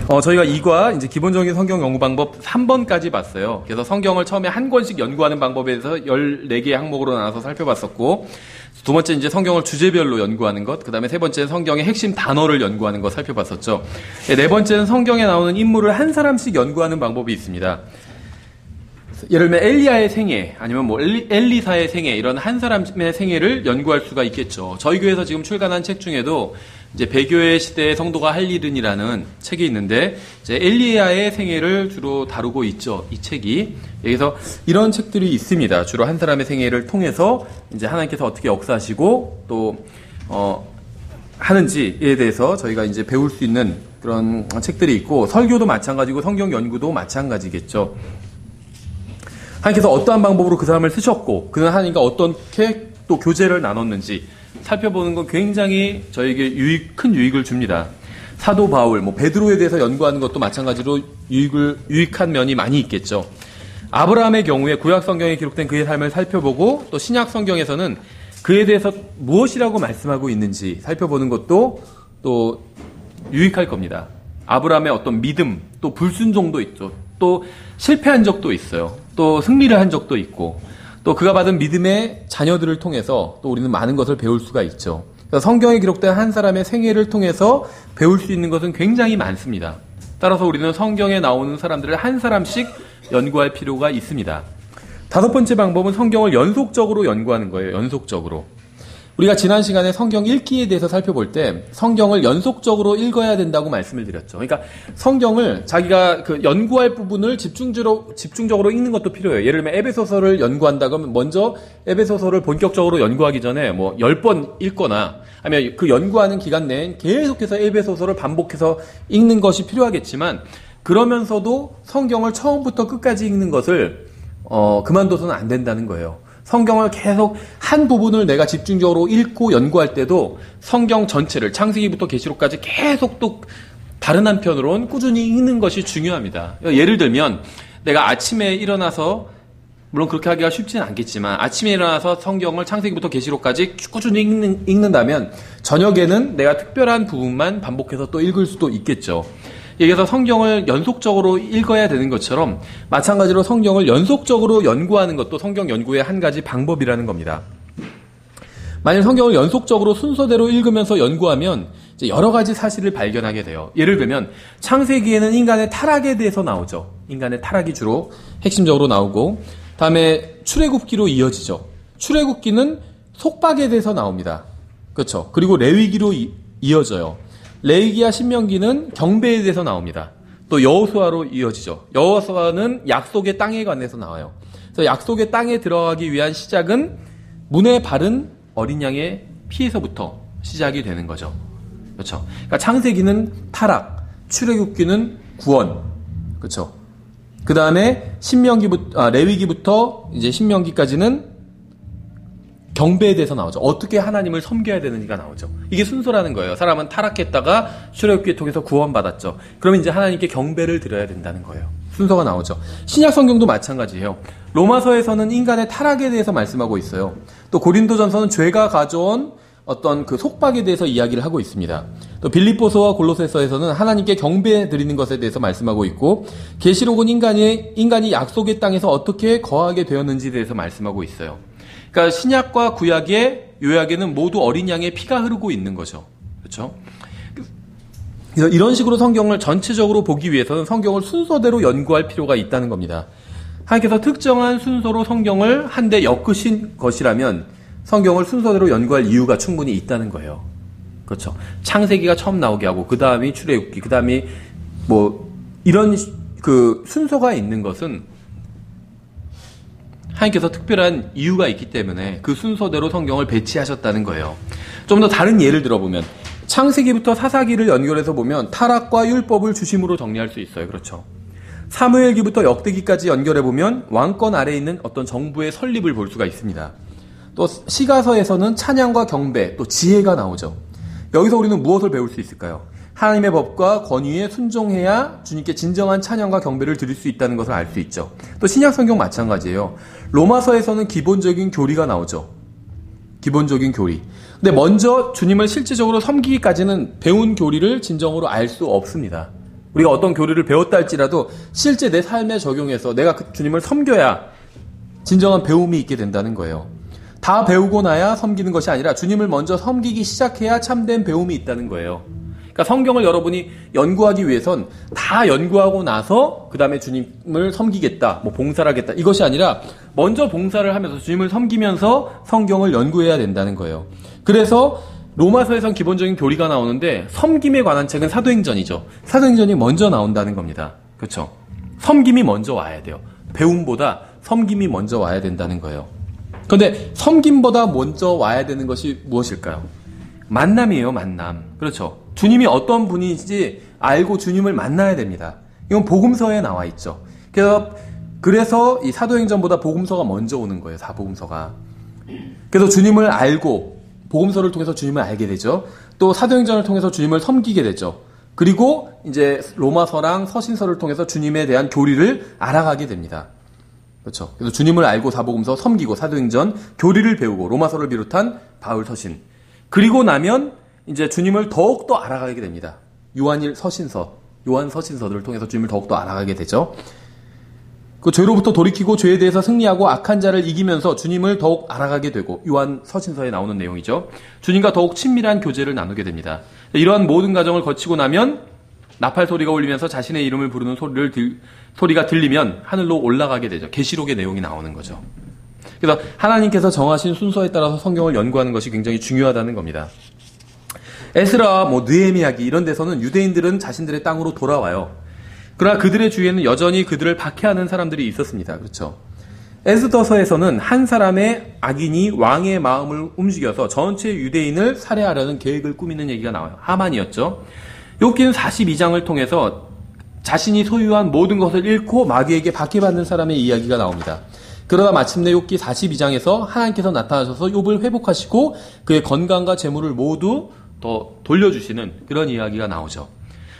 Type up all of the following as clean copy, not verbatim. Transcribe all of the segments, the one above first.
저희가 이과 이제 기본적인 성경 연구 방법 3번까지 봤어요. 그래서 성경을 처음에 한 권씩 연구하는 방법에 대해서 14개의 항목으로 나눠서 살펴봤었고, 두 번째 이제 성경을 주제별로 연구하는 것, 그 다음에 세 번째는 성경의 핵심 단어를 연구하는 것 살펴봤었죠. 네 번째는 성경에 나오는 인물을 한 사람씩 연구하는 방법이 있습니다. 예를 들면 엘리야의 생애, 아니면 뭐 엘리사의 생애, 이런 한 사람의 생애를 연구할 수가 있겠죠. 저희 교회에서 지금 출간한 책 중에도 이제 배교회 시대의 성도가 할 일은이라는 책이 있는데, 이제 엘리야의 생애를 주로 다루고 있죠. 이 책이. 여기서 이런 책들이 있습니다. 주로 한 사람의 생애를 통해서 이제 하나님께서 어떻게 역사하시고 또 하는지에 대해서 저희가 이제 배울 수 있는 그런 책들이 있고, 설교도 마찬가지고 성경 연구도 마찬가지겠죠. 하나님께서 어떠한 방법으로 그 사람을 쓰셨고, 그는 하나님과 어떻게 또 교제를 나눴는지 살펴보는 건 굉장히 저에게 큰 유익을 줍니다. 사도 바울, 베드로에 대해서 연구하는 것도 마찬가지로 유익한 면이 많이 있겠죠. 아브라함의 경우에 구약 성경에 기록된 그의 삶을 살펴보고, 또 신약 성경에서는 그에 대해서 무엇이라고 말씀하고 있는지 살펴보는 것도 또 유익할 겁니다. 아브라함의 어떤 믿음, 또 불순종도 있죠. 또 실패한 적도 있어요. 또 승리를 한 적도 있고, 또 그가 받은 믿음의 자녀들을 통해서 또 우리는 많은 것을 배울 수가 있죠. 그래서 성경에 기록된 한 사람의 생애를 통해서 배울 수 있는 것은 굉장히 많습니다. 따라서 우리는 성경에 나오는 사람들을 한 사람씩 연구할 필요가 있습니다. 다섯 번째 방법은 성경을 연속적으로 연구하는 거예요. 연속적으로. 우리가 지난 시간에 성경 읽기에 대해서 살펴볼 때 성경을 연속적으로 읽어야 된다고 말씀을 드렸죠. 그러니까 성경을 자기가 그 연구할 부분을 집중적으로 읽는 것도 필요해요. 예를 들면 에베소서를 연구한다 그러면 먼저 에베소서를 본격적으로 연구하기 전에 10번 읽거나, 아니면 그 연구하는 기간 내엔 계속해서 에베소서를 반복해서 읽는 것이 필요하겠지만, 그러면서도 성경을 처음부터 끝까지 읽는 것을 그만둬서는 안 된다는 거예요. 성경을 계속 한 부분을 내가 집중적으로 읽고 연구할 때도 성경 전체를 창세기부터 계시록까지 계속 또 다른 한편으로는 꾸준히 읽는 것이 중요합니다. 예를 들면 내가 아침에 일어나서, 물론 그렇게 하기가 쉽지는 않겠지만 아침에 일어나서 성경을 창세기부터 계시록까지 꾸준히 읽는다면 저녁에는 내가 특별한 부분만 반복해서 또 읽을 수도 있겠죠. 여기서 성경을 연속적으로 읽어야 되는 것처럼 마찬가지로 성경을 연속적으로 연구하는 것도 성경 연구의 한 가지 방법이라는 겁니다. 만약 성경을 연속적으로 순서대로 읽으면서 연구하면 이제 여러 가지 사실을 발견하게 돼요. 예를 들면 창세기에는 인간의 타락에 대해서 나오죠. 인간의 타락이 주로 핵심적으로 나오고, 다음에 출애굽기로 이어지죠. 출애굽기는 속박에 대해서 나옵니다. 그렇죠. 그리고 레위기로 이어져요. 레위기와 신명기는 경배에 대해서 나옵니다. 또 여호수아로 이어지죠. 여호수아는 약속의 땅에 관해서 나와요. 그래서 약속의 땅에 들어가기 위한 시작은 문에 바른 어린 양의 피에서부터 시작이 되는 거죠. 그렇죠. 그러니까 창세기는 타락, 출애굽기는 구원. 그렇죠. 그 다음에 레위기부터 이제 신명기까지는 경배에 대해서 나오죠. 어떻게 하나님을 섬겨야 되는지가 나오죠. 이게 순서라는 거예요. 사람은 타락했다가 출애굽기를 통해서 구원받았죠. 그러면 이제 하나님께 경배를 드려야 된다는 거예요. 순서가 나오죠. 신약 성경도 마찬가지예요. 로마서에서는 인간의 타락에 대해서 말씀하고 있어요. 또 고린도전서는 죄가 가져온 어떤 그 속박에 대해서 이야기를 하고 있습니다. 또 빌립보서와 골로새서에서는 하나님께 경배 드리는 것에 대해서 말씀하고 있고, 계시록은 인간이 약속의 땅에서 어떻게 거하게 되었는지에 대해서 말씀하고 있어요. 그러니까 신약과 구약의 요약에는 모두 어린 양의 피가 흐르고 있는 거죠. 그렇죠? 그래서 이런 식으로 성경을 전체적으로 보기 위해서는 성경을 순서대로 연구할 필요가 있다는 겁니다. 하나님께서 특정한 순서로 성경을 한데 엮으신 것이라면 성경을 순서대로 연구할 이유가 충분히 있다는 거예요. 그렇죠? 창세기가 처음 나오게 하고 그 다음이 출애굽기, 그 다음이 이런 그 순서가 있는 것은 하나님께서 특별한 이유가 있기 때문에 그 순서대로 성경을 배치하셨다는 거예요. 좀 더 다른 예를 들어보면 창세기부터 사사기를 연결해서 보면 타락과 율법을 중심으로 정리할 수 있어요. 그렇죠. 사무엘기부터 역대기까지 연결해보면 왕권 아래에 있는 어떤 정부의 설립을 볼 수가 있습니다. 또 시가서에서는 찬양과 경배, 또 지혜가 나오죠. 여기서 우리는 무엇을 배울 수 있을까요? 하나님의 법과 권위에 순종해야 주님께 진정한 찬양과 경배를 드릴 수 있다는 것을 알 수 있죠. 또 신약 성경 마찬가지예요. 로마서에서는 기본적인 교리가 나오죠. 기본적인 교리. 근데 먼저 주님을 실질적으로 섬기기까지는 배운 교리를 진정으로 알 수 없습니다. 우리가 어떤 교리를 배웠다 할지라도 실제 내 삶에 적용해서 내가 그 주님을 섬겨야 진정한 배움이 있게 된다는 거예요. 다 배우고 나야 섬기는 것이 아니라 주님을 먼저 섬기기 시작해야 참된 배움이 있다는 거예요. 그러니까 성경을 여러분이 연구하기 위해선 다 연구하고 나서 그 다음에 주님을 섬기겠다, 뭐 봉사를 하겠다, 이것이 아니라 먼저 봉사를 하면서 주님을 섬기면서 성경을 연구해야 된다는 거예요. 그래서 로마서에선 기본적인 교리가 나오는데 섬김에 관한 책은 사도행전이죠. 사도행전이 먼저 나온다는 겁니다. 그렇죠? 섬김이 먼저 와야 돼요. 배움보다 섬김이 먼저 와야 된다는 거예요. 그런데 섬김보다 먼저 와야 되는 것이 무엇일까요? 만남이에요, 만남. 그렇죠? 주님이 어떤 분인지 알고 주님을 만나야 됩니다. 이건 복음서에 나와 있죠. 그래서 이 사도행전보다 복음서가 먼저 오는 거예요, 사복음서가. 그래서 주님을 알고 복음서를 통해서 주님을 알게 되죠. 또 사도행전을 통해서 주님을 섬기게 되죠. 그리고 이제 로마서랑 서신서를 통해서 주님에 대한 교리를 알아가게 됩니다. 그렇죠. 그래서 주님을 알고 사복음서, 섬기고 사도행전, 교리를 배우고 로마서를 비롯한 바울 서신. 그리고 나면 이제 주님을 더욱더 알아가게 됩니다. 요한 서신서들을 통해서 주님을 더욱더 알아가게 되죠. 그 죄로부터 돌이키고 죄에 대해서 승리하고 악한 자를 이기면서 주님을 더욱 알아가게 되고 요한 서신서에 나오는 내용이죠. 주님과 더욱 친밀한 교제를 나누게 됩니다. 이러한 모든 과정을 거치고 나면 나팔 소리가 울리면서 자신의 이름을 부르는 소리가 들리면 하늘로 올라가게 되죠. 계시록의 내용이 나오는 거죠. 그래서 하나님께서 정하신 순서에 따라서 성경을 연구하는 것이 굉장히 중요하다는 겁니다. 에스라, 느헤미야기 이런 데서는 유대인들은 자신들의 땅으로 돌아와요. 그러나 그들의 주위에는 여전히 그들을 박해하는 사람들이 있었습니다. 그렇죠? 에스더서에서는 한 사람의 악인이 왕의 마음을 움직여서 전체 유대인을 살해하려는 계획을 꾸미는 얘기가 나와요. 하만이었죠. 욥기는 42장을 통해서 자신이 소유한 모든 것을 잃고 마귀에게 박해받는 사람의 이야기가 나옵니다. 그러다 마침내 욥기 42장에서 하나님께서 나타나셔서 욥을 회복하시고 그의 건강과 재물을 모두 더 돌려주시는 그런 이야기가 나오죠.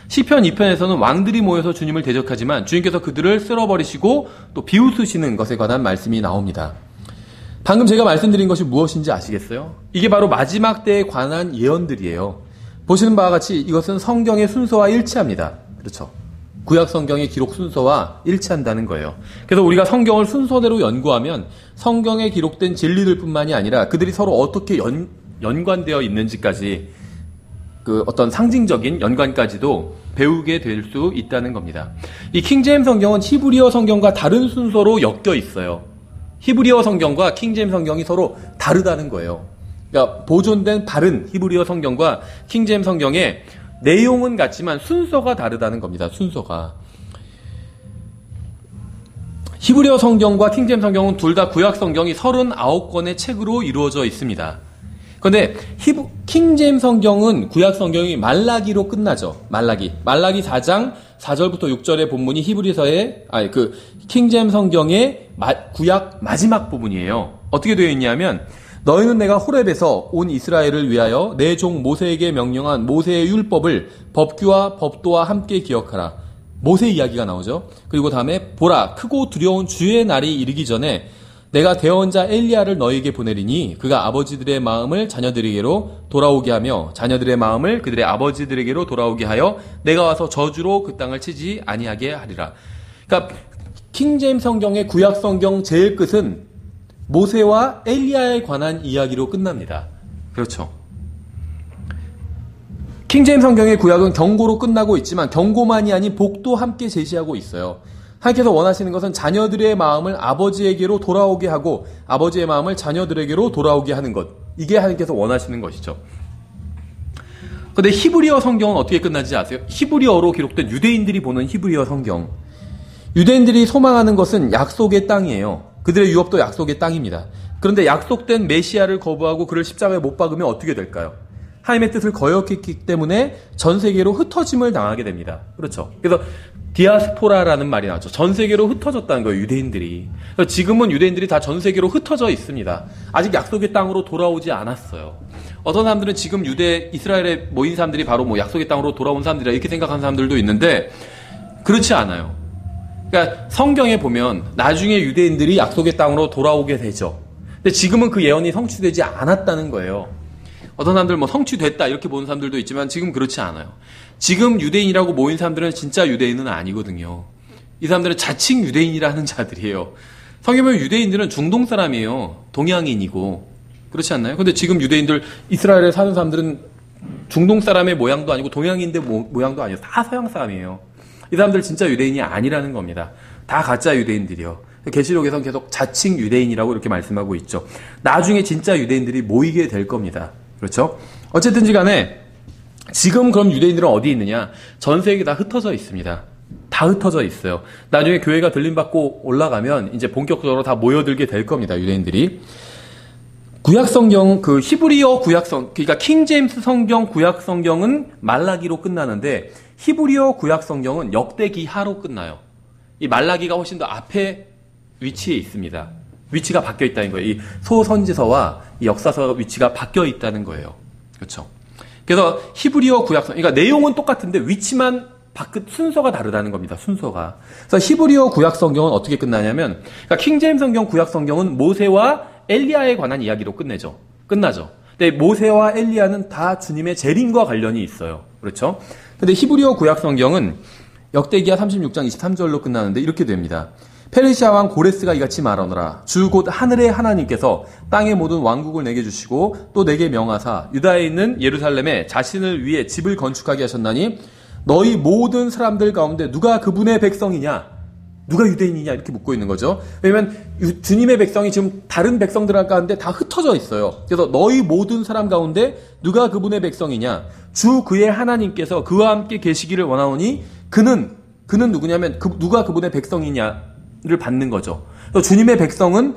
시편 2편에서는 왕들이 모여서 주님을 대적하지만 주님께서 그들을 쓸어버리시고 또 비웃으시는 것에 관한 말씀이 나옵니다. 방금 제가 말씀드린 것이 무엇인지 아시겠어요? 이게 바로 마지막 때에 관한 예언들이에요. 보시는 바와 같이 이것은 성경의 순서와 일치합니다. 그렇죠? 구약 성경의 기록 순서와 일치한다는 거예요. 그래서 우리가 성경을 순서대로 연구하면 성경에 기록된 진리들 뿐만이 아니라 그들이 서로 어떻게 연관되어 있는지까지 그 어떤 상징적인 연관까지도 배우게 될 수 있다는 겁니다. 이 킹제임스 성경은 히브리어 성경과 다른 순서로 엮여 있어요. 히브리어 성경과 킹제임스 성경이 서로 다르다는 거예요. 그러니까 보존된 바른 히브리어 성경과 킹제임스 성경의 내용은 같지만 순서가 다르다는 겁니다. 순서가. 히브리어 성경과 킹제임스 성경은 둘 다 구약 성경이 39권의 책으로 이루어져 있습니다. 그런데 킹제임스 성경은 구약 성경이 말라기로 끝나죠. 말라기 4장 4절부터 6절의 본문이 킹제임스 성경의 구약 마지막 부분이에요. 어떻게 되어 있냐면 너희는 내가 호렙에서 온 이스라엘을 위하여 내 종 모세에게 명령한 모세의 율법을 법규와 법도와 함께 기억하라. 모세 이야기가 나오죠. 그리고 다음에 보라 크고 두려운 주의 날이 이르기 전에 내가 대언자 엘리야를 너희에게 보내리니 그가 아버지들의 마음을 자녀들에게로 돌아오게 하며 자녀들의 마음을 그들의 아버지들에게로 돌아오게 하여 내가 와서 저주로 그 땅을 치지 아니하게 하리라. 그러니까 킹제임스 성경의 구약 성경 제일 끝은 모세와 엘리야에 관한 이야기로 끝납니다. 그렇죠. 킹제임스 성경의 구약은 경고로 끝나고 있지만 경고만이 아닌 복도 함께 제시하고 있어요. 하나님께서 원하시는 것은 자녀들의 마음을 아버지에게로 돌아오게 하고 아버지의 마음을 자녀들에게로 돌아오게 하는 것. 이게 하나님께서 원하시는 것이죠. 그런데 히브리어 성경은 어떻게 끝나지 아세요? 히브리어로 기록된 유대인들이 보는 히브리어 성경. 유대인들이 소망하는 것은 약속의 땅이에요. 그들의 유업도 약속의 땅입니다. 그런데 약속된 메시아를 거부하고 그를 십자가에 못 박으면 어떻게 될까요? 하나님의 뜻을 거역했기 때문에 전 세계로 흩어짐을 당하게 됩니다. 그렇죠. 그래서 디아스포라라는 말이 나왔죠. 전 세계로 흩어졌다는 거예요, 유대인들이. 지금은 유대인들이 다 전 세계로 흩어져 있습니다. 아직 약속의 땅으로 돌아오지 않았어요. 어떤 사람들은 지금 이스라엘에 모인 사람들이 바로 약속의 땅으로 돌아온 사람들이라 이렇게 생각하는 사람들도 있는데 그렇지 않아요. 그러니까 성경에 보면 나중에 유대인들이 약속의 땅으로 돌아오게 되죠. 근데 지금은 그 예언이 성취되지 않았다는 거예요. 어떤 사람들 뭐 성취됐다 이렇게 보는 사람들도 있지만 지금 그렇지 않아요. 지금 유대인이라고 모인 사람들은 진짜 유대인은 아니거든요. 이 사람들은 자칭 유대인이라 하는 자들이에요. 성경에 보면 유대인들은 중동 사람이에요. 동양인이고. 그렇지 않나요? 근데 지금 유대인들, 이스라엘에 사는 사람들은 중동 사람의 모양도 아니고 동양인의 모양도 아니에요. 다 서양 사람이에요. 이 사람들 진짜 유대인이 아니라는 겁니다. 다 가짜 유대인들이요. 계시록에서는 계속 자칭 유대인이라고 이렇게 말씀하고 있죠. 나중에 진짜 유대인들이 모이게 될 겁니다. 그렇죠? 어쨌든지 간에 지금 그럼 유대인들은 어디 있느냐? 전 세계에 다 흩어져 있습니다. 다 흩어져 있어요. 나중에 교회가 들림받고 올라가면 이제 본격적으로 다 모여들게 될 겁니다. 유대인들이. 구약성경, 그 히브리어 구약성, 그러니까 킹제임스 성경 구약성경은 말라기로 끝나는데 히브리어 구약성경은 역대기하로 끝나요. 이 말라기가 훨씬 더 앞에 위치에 있습니다. 위치가 바뀌어 있다는 거예요. 이 소선지서와 이 역사서 위치가 바뀌어 있다는 거예요. 그렇죠? 그래서 히브리어 구약성, 그러니까 내용은 똑같은데 위치만 순서가 다르다는 겁니다. 순서가. 그래서 히브리어 구약성경은 어떻게 끝나냐면, 그러니까 킹제임스 성경 구약성경은 모세와 엘리야에 관한 이야기로 끝나죠. 근데 모세와 엘리야는 다 주님의 재림과 관련이 있어요. 그렇죠? 근데 히브리어 구약성경은 역대기하 36장 23절로 끝나는데 이렇게 됩니다. 페르시아 왕 고레스가 이같이 말하노라. 주 곧 하늘의 하나님께서 땅의 모든 왕국을 내게 주시고 또 내게 명하사 유다에 있는 예루살렘에 자신을 위해 집을 건축하게 하셨나니 너희 모든 사람들 가운데 누가 그분의 백성이냐? 누가 유대인이냐? 이렇게 묻고 있는 거죠. 왜냐면 주님의 백성이 지금 다른 백성들 가운데 다 흩어져 있어요. 그래서 너희 모든 사람 가운데 누가 그분의 백성이냐? 주 그의 하나님께서 그와 함께 계시기를 원하오니 그는 누구냐면 누가 그분의 백성이냐를 받는 거죠. 그래서 주님의 백성은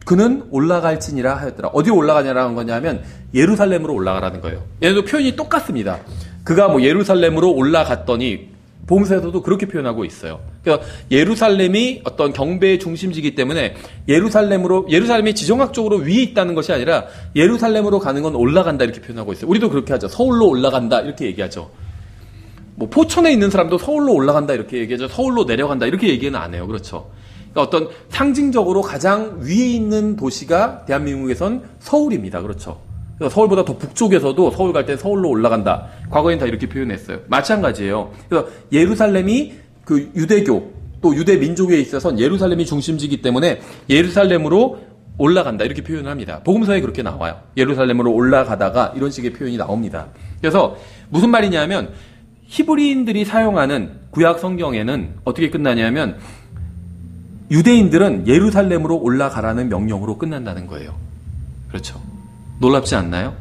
그는 올라갈지니라 하였더라. 어디로 올라가냐라는 거냐면 예루살렘으로 올라가라는 거예요. 얘네도 표현이 똑같습니다. 그가 뭐 예루살렘으로 올라갔더니 복음서에서도 그렇게 표현하고 있어요. 그러니까 예루살렘이 어떤 경배의 중심지이기 때문에 예루살렘이 지정학적으로 위에 있다는 것이 아니라 예루살렘으로 가는 건 올라간다 이렇게 표현하고 있어요. 우리도 그렇게 하죠. 서울로 올라간다 이렇게 얘기하죠. 뭐 포천에 있는 사람도 서울로 올라간다 이렇게 얘기하죠. 서울로 내려간다 이렇게 얘기는 안 해요. 그렇죠. 그러니까 어떤 상징적으로 가장 위에 있는 도시가 대한민국에선 서울입니다. 그렇죠. 서울보다 더 북쪽에서도 서울 갈 때 서울로 올라간다. 과거엔 다 이렇게 표현했어요. 마찬가지예요. 그래서 예루살렘이 그 유대교 또 유대 민족에 있어서는 예루살렘이 중심지이기 때문에 예루살렘으로 올라간다 이렇게 표현을 합니다. 복음서에 그렇게 나와요. 예루살렘으로 올라가다가 이런 식의 표현이 나옵니다. 그래서 무슨 말이냐면 히브리인들이 사용하는 구약 성경에는 어떻게 끝나냐면 유대인들은 예루살렘으로 올라가라는 명령으로 끝난다는 거예요. 그렇죠. 놀랍지 않나요?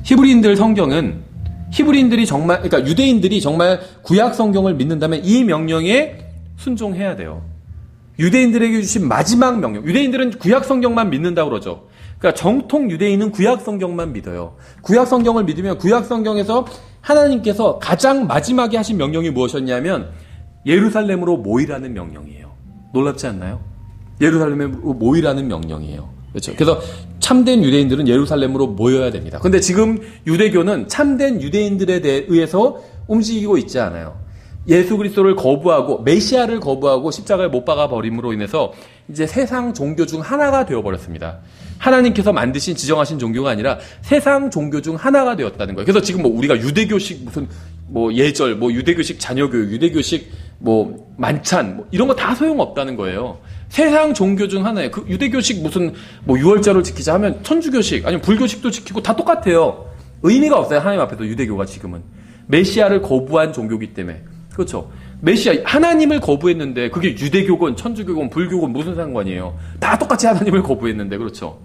히브리인들 성경은 그러니까 유대인들이 정말 구약 성경을 믿는다면 이 명령에 순종해야 돼요. 유대인들에게 주신 마지막 명령. 유대인들은 구약 성경만 믿는다고 그러죠. 그러니까 정통 유대인은 구약 성경만 믿어요. 구약 성경을 믿으면 구약 성경에서 하나님께서 가장 마지막에 하신 명령이 무엇이었냐면 예루살렘으로 모이라는 명령이에요. 놀랍지 않나요? 예루살렘으로 모이라는 명령이에요. 그렇죠. 그래서 참된 유대인들은 예루살렘으로 모여야 됩니다. 그런데 지금 유대교는 참된 유대인들에 의해서 움직이고 있지 않아요. 예수 그리스도를 거부하고 메시아를 거부하고 십자가에 못 박아 버림으로 인해서 이제 세상 종교 중 하나가 되어 버렸습니다. 하나님께서 만드신 지정하신 종교가 아니라 세상 종교 중 하나가 되었다는 거예요. 그래서 지금 뭐 우리가 유대교식 무슨 뭐 예절, 뭐 유대교식 자녀교육, 유대교식 뭐 만찬 뭐 이런 거 다 소용없다는 거예요. 세상 종교 중 하나예요. 그 유대교식 무슨 뭐 유월절을 지키자 하면 천주교식 아니면 불교식도 지키고 다 똑같아요. 의미가 없어요. 하나님 앞에서 유대교가 지금은 메시아를 거부한 종교이기 때문에. 그렇죠. 메시아 하나님을 거부했는데 그게 유대교건 천주교건 불교건 무슨 상관이에요. 다 똑같이 하나님을 거부했는데. 그렇죠.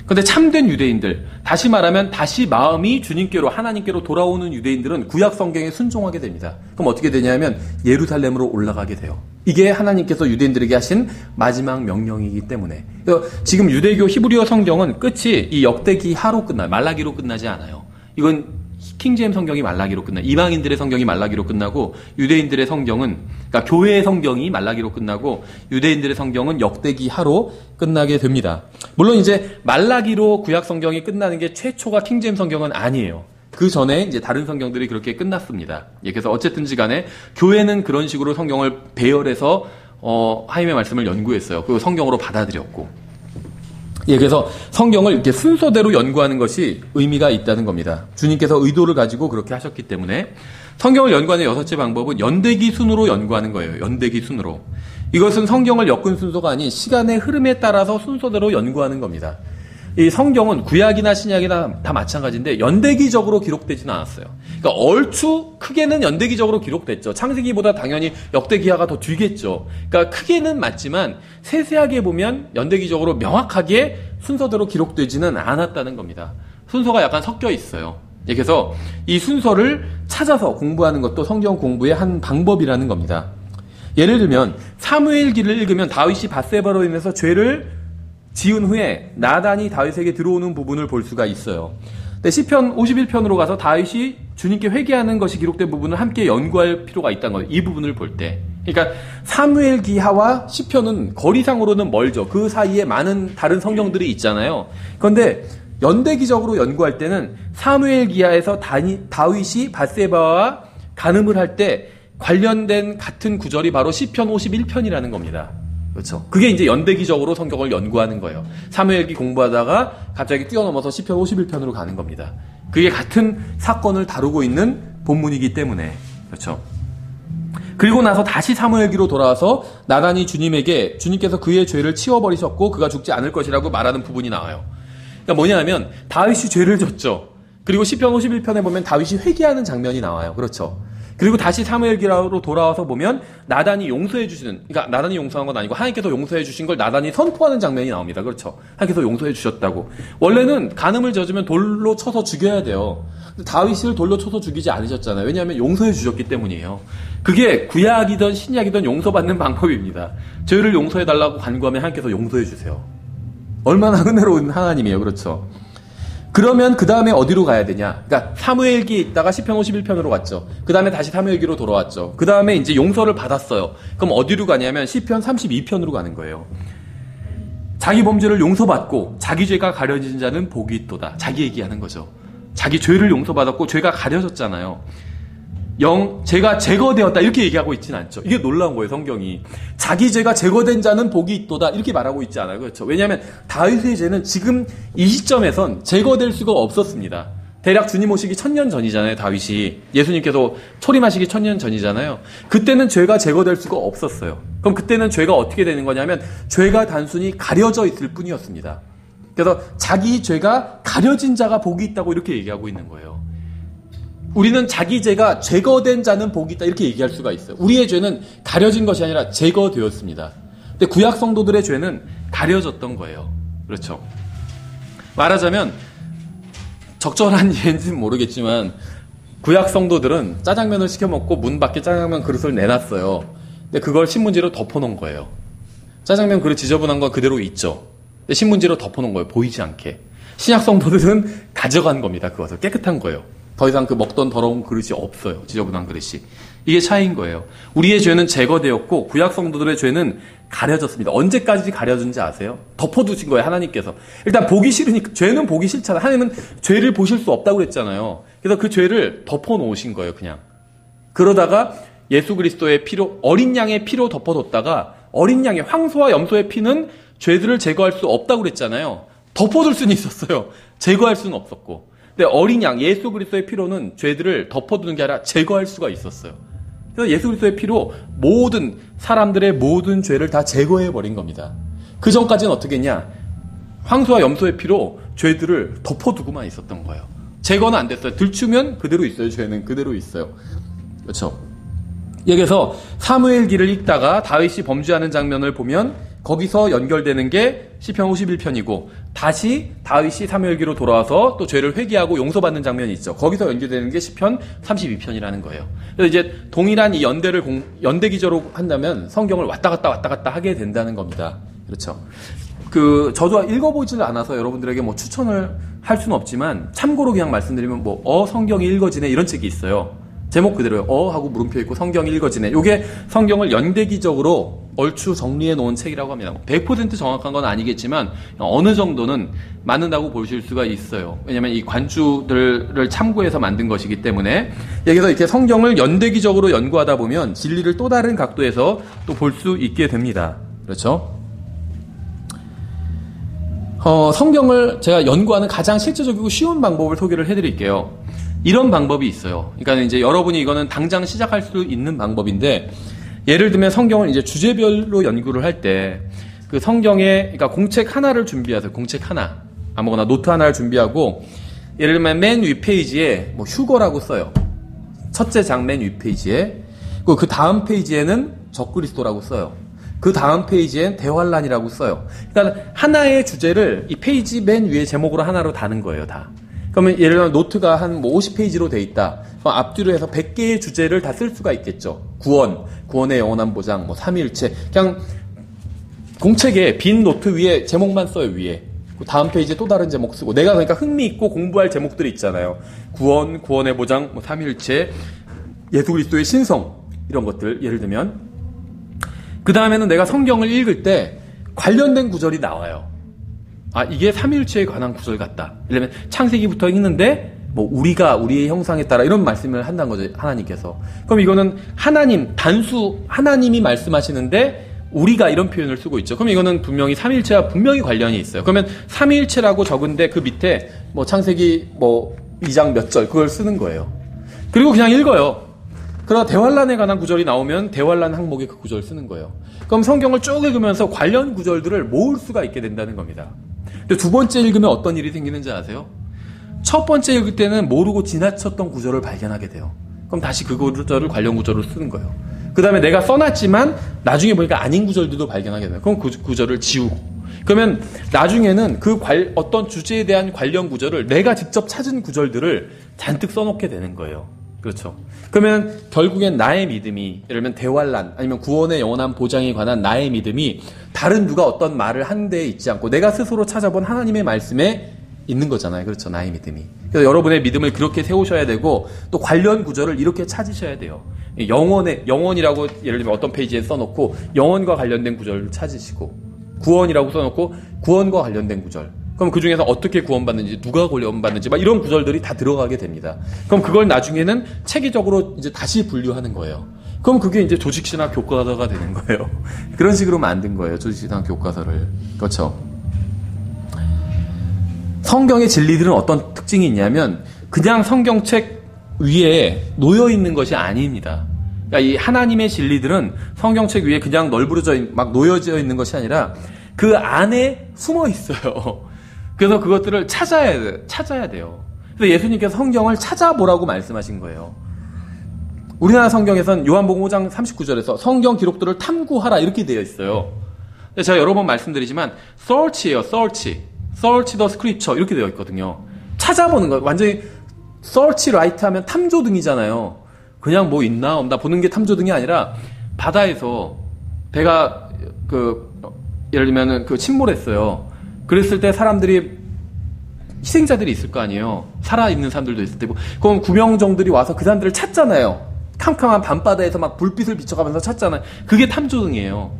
근데 참된 유대인들, 다시 말하면 다시 마음이 주님께로 하나님께로 돌아오는 유대인들은 구약 성경에 순종하게 됩니다. 그럼 어떻게 되냐면 예루살렘으로 올라가게 돼요. 이게 하나님께서 유대인들에게 하신 마지막 명령이기 때문에. 지금 유대교 히브리어 성경은 끝이 이 역대기하로 끝나요. 말라기로 끝나지 않아요. 이건 킹제임스 성경이 말라기로 끝나요. 이방인들의 성경이 말라기로 끝나고 유대인들의 성경은 그러니까 교회의 성경이 말라기로 끝나고 유대인들의 성경은 역대기하로 끝나게 됩니다. 물론 이제 말라기로 구약 성경이 끝나는 게 최초가 킹제임스 성경은 아니에요. 그 전에 이제 다른 성경들이 그렇게 끝났습니다. 그래서 어쨌든지 간에 교회는 그런 식으로 성경을 배열해서 하나님의 말씀을 연구했어요. 그리고 성경으로 받아들였고. 예, 그래서 성경을 이렇게 순서대로 연구하는 것이 의미가 있다는 겁니다. 주님께서 의도를 가지고 그렇게 하셨기 때문에 성경을 연구하는 여섯째 방법은 연대기 순으로 연구하는 거예요. 연대기 순으로. 이것은 성경을 엮은 순서가 아닌 시간의 흐름에 따라서 순서대로 연구하는 겁니다. 이 성경은 구약이나 신약이나 다 마찬가지인데 연대기적으로 기록되지는 않았어요. 그러니까 얼추 크게는 연대기적으로 기록됐죠. 창세기보다 당연히 역대기하가 더 뒤겠죠. 그러니까 크게는 맞지만 세세하게 보면 연대기적으로 명확하게 순서대로 기록되지는 않았다는 겁니다. 순서가 약간 섞여 있어요. 그래서 이 순서를 찾아서 공부하는 것도 성경 공부의 한 방법이라는 겁니다. 예를 들면 사무엘기를 읽으면 다윗이 밧세바로 인해서 죄를 지은 후에 나단이 다윗에게 들어오는 부분을 볼 수가 있어요. 근데 시편 51편으로 가서 다윗이 주님께 회개하는 것이 기록된 부분을 함께 연구할 필요가 있다는 거예요. 이 부분을 볼 때. 그러니까 사무엘기하와 시편은 거리상으로는 멀죠. 그 사이에 많은 다른 성경들이 있잖아요. 그런데 연대기적으로 연구할 때는 사무엘기하에서 다윗이 밧세바와 간음을 할 때 관련된 같은 구절이 바로 시편 51편이라는 겁니다. 그렇죠. 그게 이제 연대기적으로 성경을 연구하는 거예요. 사무엘기 공부하다가 갑자기 뛰어넘어서 시편 51편으로 가는 겁니다. 그게 같은 사건을 다루고 있는 본문이기 때문에. 그렇죠. 그리고 나서 다시 사무엘기로 돌아와서 나단이 주님께서 그의 죄를 치워버리셨고 그가 죽지 않을 것이라고 말하는 부분이 나와요. 그러니까 뭐냐면 다윗이 죄를 졌죠. 그리고 시편 51편에 보면 다윗이 회개하는 장면이 나와요. 그렇죠. 그리고 다시 사무엘기로 돌아와서 보면 나단이 용서해 주시는, 그러니까 나단이 용서한 건 아니고 하나님께서 용서해 주신 걸 나단이 선포하는 장면이 나옵니다. 그렇죠. 하나님께서 용서해 주셨다고. 원래는 간음을 져주면 돌로 쳐서 죽여야 돼요. 근데 다윗을 돌로 쳐서 죽이지 않으셨잖아요. 왜냐하면 용서해 주셨기 때문이에요. 그게 구약이든 신약이든 용서받는 방법입니다. 죄를 용서해 달라고 간구하면 하나님께서 용서해 주세요. 얼마나 은혜로운 하나님이에요. 그렇죠. 그러면 그 다음에 어디로 가야 되냐? 그러니까 사무엘기에 있다가 시편 51편으로 갔죠. 그 다음에 다시 사무엘기로 돌아왔죠. 그 다음에 이제 용서를 받았어요. 그럼 어디로 가냐면 시편 32편으로 가는 거예요. 자기 범죄를 용서받고 자기 죄가 가려진 자는 복이 있도다. 자기 얘기하는 거죠. 자기 죄를 용서받았고 죄가 가려졌잖아요. 죄가 제거되었다 이렇게 얘기하고 있지는 않죠. 이게 놀라운 거예요. 성경이. 자기 죄가 제거된 자는 복이 있도다 이렇게 말하고 있지 않아요. 그렇죠. 왜냐하면 다윗의 죄는 지금 이 시점에선 제거될 수가 없었습니다. 대략 주님 오시기 1000년 전이잖아요. 다윗이. 예수님께서 초림하시기 1000년 전이잖아요. 그때는 죄가 제거될 수가 없었어요. 그럼 그때는 죄가 어떻게 되는 거냐면 죄가 단순히 가려져 있을 뿐이었습니다. 그래서 자기 죄가 가려진 자가 복이 있다고 이렇게 얘기하고 있는 거예요. 우리는 자기 죄가 제거된 자는 복이 있다 이렇게 얘기할 수가 있어요. 우리의 죄는 가려진 것이 아니라 제거되었습니다. 근데 구약 성도들의 죄는 가려졌던 거예요. 그렇죠. 말하자면 적절한 예인지는 모르겠지만 구약 성도들은 짜장면을 시켜 먹고 문 밖에 짜장면 그릇을 내놨어요. 근데 그걸 신문지로 덮어놓은 거예요. 짜장면 그릇 지저분한 건 그대로 있죠. 근데 신문지로 덮어놓은 거예요. 보이지 않게. 신약 성도들은 가져간 겁니다. 그것을 깨끗한 거예요. 더 이상 그 먹던 더러운 그릇이 없어요. 지저분한 그릇이. 이게 차이인 거예요. 우리의 죄는 제거되었고 구약 성도들의 죄는 가려졌습니다. 언제까지 가려진지 아세요? 덮어두신 거예요. 하나님께서. 일단 보기 싫으니까 죄는 보기 싫잖아요. 하나님은 죄를 보실 수 없다고 그랬잖아요. 그래서 그 죄를 덮어놓으신 거예요. 그냥. 그러다가 예수 그리스도의 피로 어린 양의 피로 덮어뒀다가 어린 양의 황소와 염소의 피는 죄들을 제거할 수 없다고 그랬잖아요. 덮어둘 수는 있었어요. 제거할 수는 없었고. 근데 어린 양 예수 그리스도의 피로는 죄들을 덮어두는 게 아니라 제거할 수가 있었어요. 그래서 예수 그리스도의 피로 모든 사람들의 모든 죄를 다 제거해 버린 겁니다. 그 전까지는 어떻게 했냐? 황소와 염소의 피로 죄들을 덮어두고만 있었던 거예요. 제거는 안 됐어요. 들추면 그대로 있어요. 죄는 그대로 있어요. 그렇죠? 여기서 사무엘기를 읽다가 다윗이 범죄하는 장면을 보면 거기서 연결되는 게 시편 51편이고 다시 다윗이 사무엘기로 돌아와서 또 죄를 회개하고 용서받는 장면이 있죠. 거기서 연결되는 게 시편 32편이라는 거예요. 그래서 이제 동일한 이 연대기저로 한다면 성경을 왔다 갔다 하게 된다는 겁니다. 그렇죠. 저도 읽어보질 않아서 여러분들에게 뭐 추천을 할 수는 없지만 참고로 그냥 말씀드리면 성경이 읽어지네 이런 책이 있어요. 제목 그대로요. 하고 물음표 있고 성경이 읽어지네. 이게 성경을 연대기적으로 얼추 정리해 놓은 책이라고 합니다. 100% 정확한 건 아니겠지만 어느 정도는 맞는다고 보실 수가 있어요. 왜냐하면 이 관주들을 참고해서 만든 것이기 때문에 여기서 이렇게 성경을 연대기적으로 연구하다 보면 진리를 또 다른 각도에서 또 볼 수 있게 됩니다. 그렇죠? 성경을 제가 연구하는 가장 실제적이고 쉬운 방법을 소개를 해드릴게요. 이런 방법이 있어요. 그러니까 이제 여러분이 이거는 당장 시작할 수 있는 방법인데, 예를 들면 성경을 이제 주제별로 연구를 할 때, 그 성경에, 그러니까 공책 하나를 준비하세요. 공책 하나. 아무거나 노트 하나를 준비하고, 예를 들면 맨 윗페이지에 뭐 휴거라고 써요. 첫째 장 맨 윗페이지에. 그 다음 페이지에는 적그리스도라고 써요. 그 다음 페이지엔 대환란이라고 써요. 그러니까 하나의 주제를 이 페이지 맨 위에 제목으로 하나로 다는 거예요, 다. 그러면 예를 들면 노트가 한 뭐 50페이지로 돼 있다. 그럼 앞뒤로 해서 100개의 주제를 다 쓸 수가 있겠죠. 구원의 영원한 보장, 뭐 삼위일체. 그냥 공책에 빈 노트 위에 제목만 써요, 위에. 그 다음 페이지에 또 다른 제목 쓰고. 내가 그러니까 흥미있고 공부할 제목들이 있잖아요. 구원의 보장, 뭐 삼위일체, 예수 그리스도의 신성, 이런 것들, 예를 들면. 그 다음에는 내가 성경을 읽을 때 관련된 구절이 나와요. 아, 이게 삼위일체에 관한 구절 같다. 예를 들면 창세기부터 읽는데 뭐 우리가 우리의 형상에 따라 이런 말씀을 한다는 거죠, 하나님께서. 그럼 이거는 하나님이 말씀하시는데 우리가 이런 표현을 쓰고 있죠. 그럼 이거는 분명히 삼위일체와 분명히 관련이 있어요. 그러면 삼위일체라고 적은데 그 밑에 뭐 창세기 뭐 2장 몇 절 그걸 쓰는 거예요. 그리고 그냥 읽어요. 그러다 대환란에 관한 구절이 나오면 대환란 항목에 그 구절을 쓰는 거예요. 그럼 성경을 쭉 읽으면서 관련 구절들을 모을 수가 있게 된다는 겁니다. 근데 두 번째 읽으면 어떤 일이 생기는지 아세요? 첫 번째 읽을 때는 모르고 지나쳤던 구절을 발견하게 돼요. 그럼 다시 그 구절을 관련 구절로 쓰는 거예요. 그 다음에 내가 써놨지만 나중에 보니까 아닌 구절들도 발견하게 돼요. 그럼 그 구절을 지우고. 그러면 나중에는 어떤 주제에 대한 관련 구절을 내가 직접 찾은 구절들을 잔뜩 써놓게 되는 거예요. 그렇죠. 그러면 결국엔 나의 믿음이, 예를 들면 대환란 아니면 구원의 영원한 보장에 관한 나의 믿음이 다른 누가 어떤 말을 한 데에 있지 않고 내가 스스로 찾아본 하나님의 말씀에 있는 거잖아요. 그렇죠. 나의 믿음이. 그래서 여러분의 믿음을 그렇게 세우셔야 되고 또 관련 구절을 이렇게 찾으셔야 돼요. 영원이라고 예를 들면 어떤 페이지에 써놓고 영원과 관련된 구절을 찾으시고, 구원이라고 써놓고 구원과 관련된 구절. 그럼 그 중에서 어떻게 구원받는지, 누가 구원받는지, 막 이런 구절들이 다 들어가게 됩니다. 그럼 그걸 나중에는 체계적으로 이제 다시 분류하는 거예요. 그럼 그게 이제 조직신학 교과서가 되는 거예요. 그런 식으로 만든 거예요. 조직신학 교과서를. 그렇죠. 성경의 진리들은 어떤 특징이 있냐면 그냥 성경책 위에 놓여 있는 것이 아닙니다. 그러니까 이 하나님의 진리들은 성경책 위에 그냥 막 놓여져 있는 것이 아니라 그 안에 숨어 있어요. 그래서 그것들을 찾아야 돼요. 그래서 예수님께서 성경을 찾아보라고 말씀하신 거예요. 우리나라 성경에서는 요한복음 5장 39절에서 성경 기록들을 탐구하라 이렇게 되어 있어요. 제가 여러 번 말씀드리지만 search예요. search the scripture 이렇게 되어 있거든요. 찾아보는 거예요. 완전히 search right 하면 탐조등이잖아요. 그냥 뭐 있나 없나 보는 게 탐조등이 아니라 바다에서 배가 예를 들면은 침몰했어요. 그랬을 때 사람들이 희생자들이 있을 거 아니에요. 살아있는 사람들도 있을 테고. 그럼 구명정들이 와서 그 사람들을 찾잖아요. 캄캄한 밤바다에서 막 불빛을 비춰가면서 찾잖아요. 그게 탐조등이에요.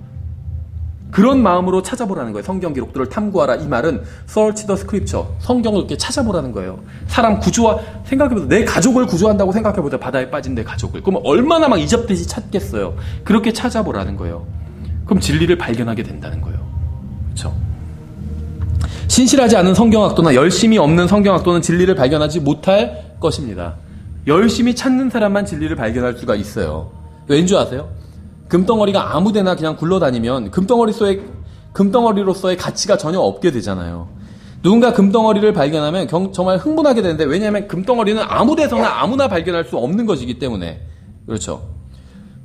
그런 마음으로 찾아보라는 거예요. 성경 기록들을 탐구하라. 이 말은 search the scripture. 성경을 이렇게 찾아보라는 거예요. 사람 생각해보자. 내 가족을 구조한다고 생각해보자. 바다에 빠진 내 가족을. 그럼 얼마나 막 이잡듯이 찾겠어요. 그렇게 찾아보라는 거예요. 그럼 진리를 발견하게 된다는 거예요. 그렇죠? 신실하지 않은 성경학도나 열심히 없는 성경학도는 진리를 발견하지 못할 것입니다. 열심히 찾는 사람만 진리를 발견할 수가 있어요. 왠지 아세요? 금덩어리가 아무데나 그냥 굴러다니면 금덩어리로서의 가치가 전혀 없게 되잖아요. 누군가 금덩어리를 발견하면 정말 흥분하게 되는데, 왜냐하면 금덩어리는 아무데서나 아무나 발견할 수 없는 것이기 때문에. 그렇죠.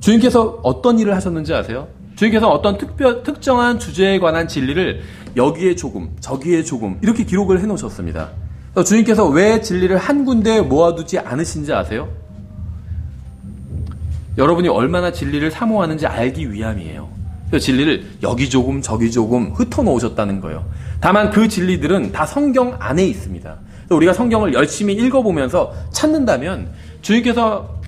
주님께서 어떤 일을 하셨는지 아세요? 주님께서 어떤 특정한 주제에 관한 진리를 여기에 조금, 저기에 조금 이렇게 기록을 해놓으셨습니다. 주님께서 왜 진리를 한 군데에 모아두지 않으신지 아세요? 여러분이 얼마나 진리를 사모하는지 알기 위함이에요. 그래서 진리를 여기 조금 저기 조금 흩어놓으셨다는 거예요. 다만 그 진리들은 다 성경 안에 있습니다. 우리가 성경을 열심히 읽어보면서 찾는다면 주님께서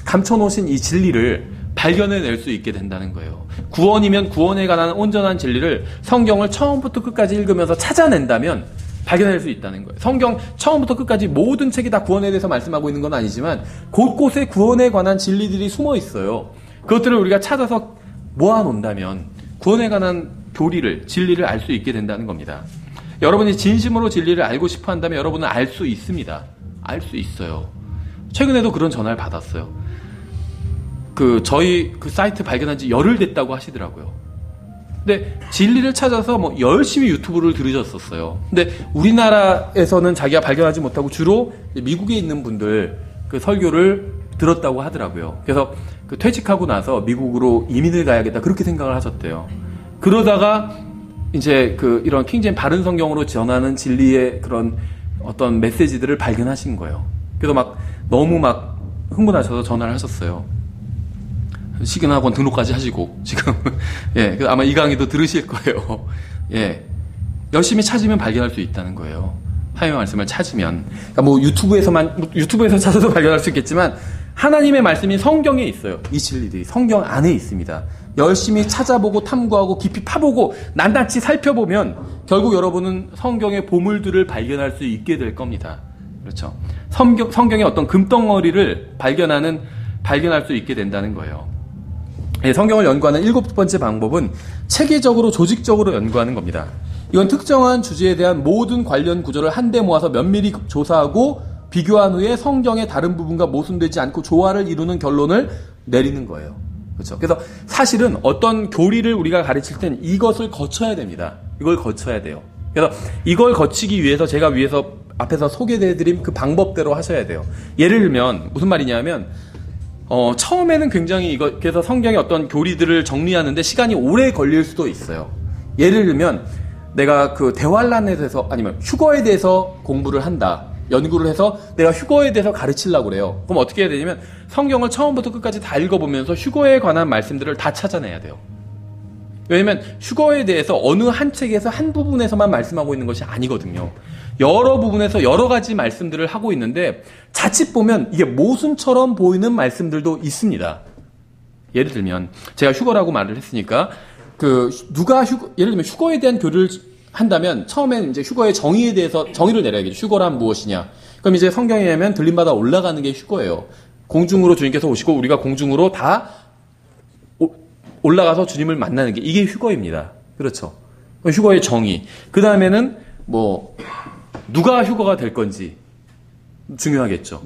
감춰놓으신 이 진리를 발견해낼 수 있게 된다는 거예요. 구원이면 구원에 관한 온전한 진리를 성경을 처음부터 끝까지 읽으면서 찾아낸다면 발견할 수 있다는 거예요. 성경 처음부터 끝까지 모든 책이 다 구원에 대해서 말씀하고 있는 건 아니지만 곳곳에 구원에 관한 진리들이 숨어 있어요. 그것들을 우리가 찾아서 모아놓는다면, 구원에 관한 교리를, 진리를 알 수 있게 된다는 겁니다. 여러분이 진심으로 진리를 알고 싶어 한다면 여러분은 알 수 있습니다. 알 수 있어요. 최근에도 그런 전화를 받았어요. 저희 사이트 발견한 지 열흘 됐다고 하시더라고요. 근데 진리를 찾아서 뭐 열심히 유튜브를 들으셨었어요. 근데 우리나라에서는 자기가 발견하지 못하고 주로 미국에 있는 분들 설교를 들었다고 하더라고요. 그래서 퇴직하고 나서 미국으로 이민을 가야겠다 그렇게 생각을 하셨대요. 그러다가 이제 이런 킹제임 바른 성경으로 전하는 진리의 그런 어떤 메시지들을 발견하신 거예요. 그래서 너무 흥분하셔서 전화를 하셨어요. 시그널학원 등록까지 하시고 지금 그래서 아마 이 강의도 들으실 거예요. 열심히 찾으면 발견할 수 있다는 거예요. 하나님의 말씀을 찾으면. 그러니까 유튜브에서 찾아서 발견할 수 있겠지만 하나님의 말씀이 성경에 있어요. 이 진리들이 성경 안에 있습니다. 열심히 찾아보고 탐구하고 깊이 파보고 낱낱이 살펴보면 결국 여러분은 성경의 보물들을 발견할 수 있게 될 겁니다. 그렇죠? 성경의 어떤 금덩어리를 발견할 수 있게 된다는 거예요. 성경을 연구하는 7번째 방법은 체계적으로 조직적으로 연구하는 겁니다. 이건 특정한 주제에 대한 모든 관련 구조를 한데 모아서 면밀히 조사하고 비교한 후에 성경의 다른 부분과 모순되지 않고 조화를 이루는 결론을 내리는 거예요. 그렇죠? 그래서 사실은 어떤 교리를 우리가 가르칠 땐 이것을 거쳐야 됩니다. 이걸 거쳐야 돼요. 그래서 이걸 거치기 위해서 제가 앞에서 소개해드린 그 방법대로 하셔야 돼요. 예를 들면 무슨 말이냐면 처음에는 굉장히 그래서 성경의 어떤 교리들을 정리하는데 시간이 오래 걸릴 수도 있어요. 예를 들면 내가 대환란에 대해서 아니면 휴거에 대해서 공부를 한다. 연구를 해서 내가 휴거에 대해서 가르치려고 그래요. 그럼 어떻게 해야 되냐면 성경을 처음부터 끝까지 다 읽어보면서 휴거에 관한 말씀들을 다 찾아내야 돼요. 왜냐면 휴거에 대해서 어느 한 책에서 한 부분에서만 말씀하고 있는 것이 아니거든요. 여러 부분에서 여러 가지 말씀들을 하고 있는데 자칫 보면 이게 모순처럼 보이는 말씀들도 있습니다. 예를 들면 제가 휴거라고 말을 했으니까 예를 들면 휴거에 대한 교리를 한다면 처음엔 이제 휴거의 정의에 대해서 정의를 내려야겠죠. 휴거란 무엇이냐? 그럼 이제 성경에 의하면 들림받아 올라가는 게 휴거예요. 공중으로 주님께서 오시고 우리가 공중으로 다 올라가서 주님을 만나는 게 이게 휴거입니다. 그렇죠? 휴거의 정의. 그 다음에는 누가 휴거가 될 건지 중요하겠죠.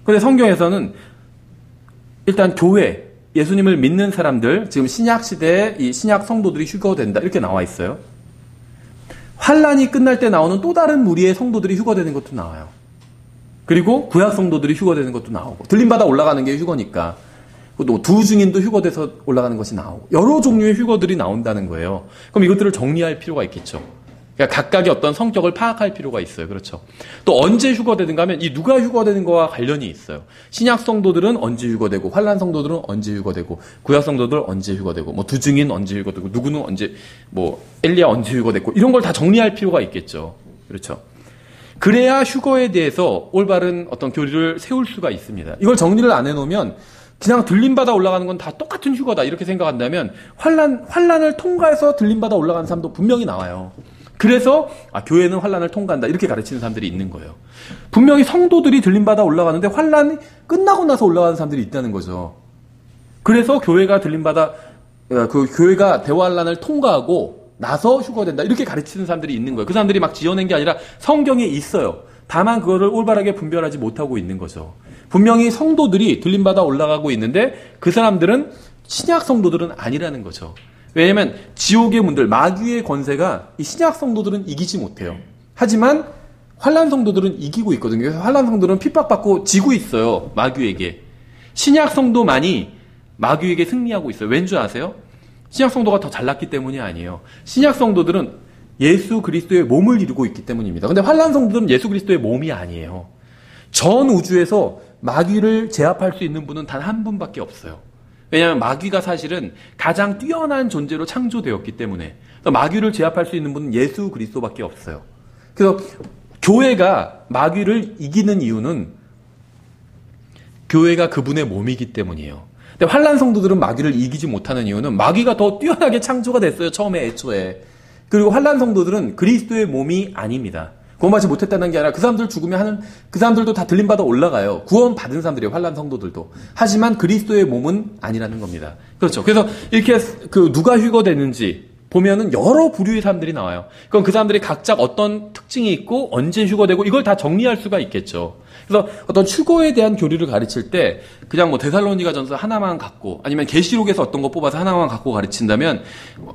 그런데 성경에서는 일단 교회, 예수님을 믿는 사람들, 지금 신약 시대에 이 신약 성도들이 휴거된다 이렇게 나와 있어요. 환란이 끝날 때 나오는 또 다른 무리의 성도들이 휴거되는 것도 나와요. 그리고 구약 성도들이 휴거되는 것도 나오고 들림받아 올라가는 게 휴거니까 또 두 증인도 휴거돼서 올라가는 것이 나오고 여러 종류의 휴거들이 나온다는 거예요. 그럼 이것들을 정리할 필요가 있겠죠. 그러니까 각각의 어떤 성격을 파악할 필요가 있어요. 그렇죠. 또 언제 휴거되는가 하면 이 누가 휴거되는 거와 관련이 있어요. 신약 성도들은 언제 휴거되고 환란 성도들은 언제 휴거되고 구약 성도들 언제 휴거되고 두 증인 언제 휴거되고 누구는 언제 엘리야 언제 휴거됐고 이런 걸 다 정리할 필요가 있겠죠. 그렇죠. 그래야 휴거에 대해서 올바른 어떤 교리를 세울 수가 있습니다. 이걸 정리를 안 해놓으면 그냥 들림받아 올라가는 건 다 똑같은 휴거다 이렇게 생각한다면 환란을 통과해서 들림받아 올라가는 사람도 분명히 나와요. 그래서 교회는 환란을 통과한다 이렇게 가르치는 사람들이 있는 거예요. 분명히 성도들이 들림받아 올라가는데 환란이 끝나고 나서 올라가는 사람들이 있다는 거죠. 그래서 교회가 교회가 대환란을 통과하고 나서 휴거된다 이렇게 가르치는 사람들이 있는 거예요. 그 사람들이 막 지어낸 게 아니라 성경에 있어요. 다만 그거를 올바르게 분별하지 못하고 있는 거죠. 분명히 성도들이 들림받아 올라가고 있는데 그 사람들은 신약 성도들은 아니라는 거죠. 왜냐하면 지옥의 문들, 마귀의 권세가 이 신약 성도들은 이기지 못해요. 하지만 환란 성도들은 이기고 있거든요. 그래서 환란 성도들은 핍박받고 지고 있어요. 마귀에게. 신약 성도만이 마귀에게 승리하고 있어요. 왠 줄 아세요? 신약 성도가 더 잘났기 때문이 아니에요. 신약 성도들은 예수 그리스도의 몸을 이루고 있기 때문입니다. 근데 환란 성도들은 예수 그리스도의 몸이 아니에요. 전 우주에서 마귀를 제압할 수 있는 분은 단 한 분밖에 없어요. 왜냐하면 마귀가 사실은 가장 뛰어난 존재로 창조되었기 때문에 마귀를 제압할 수 있는 분은 예수 그리스도밖에 없어요. 그래서 교회가 마귀를 이기는 이유는 교회가 그분의 몸이기 때문이에요. 근데 환란 성도들은 마귀를 이기지 못하는 이유는 마귀가 더 뛰어나게 창조가 됐어요. 처음에 애초에. 그리고 환란 성도들은 그리스도의 몸이 아닙니다. 구원받지 못했다는 게 아니라 그 사람들 죽으면 그 사람들도 다 들림받아 올라가요. 구원 받은 사람들이에요. 환란 성도들도. 하지만 그리스도의 몸은 아니라는 겁니다. 그렇죠. 그래서 이렇게 누가 휴거되는지 보면은 여러 부류의 사람들이 나와요. 그럼 그 사람들이 각자 어떤 특징이 있고 언제 휴거되고 이걸 다 정리할 수가 있겠죠. 그래서 어떤 휴거에 대한 교리를 가르칠 때 그냥 뭐 데살로니가 전서 하나만 갖고 아니면 계시록에서 어떤 거 뽑아서 하나만 갖고 가르친다면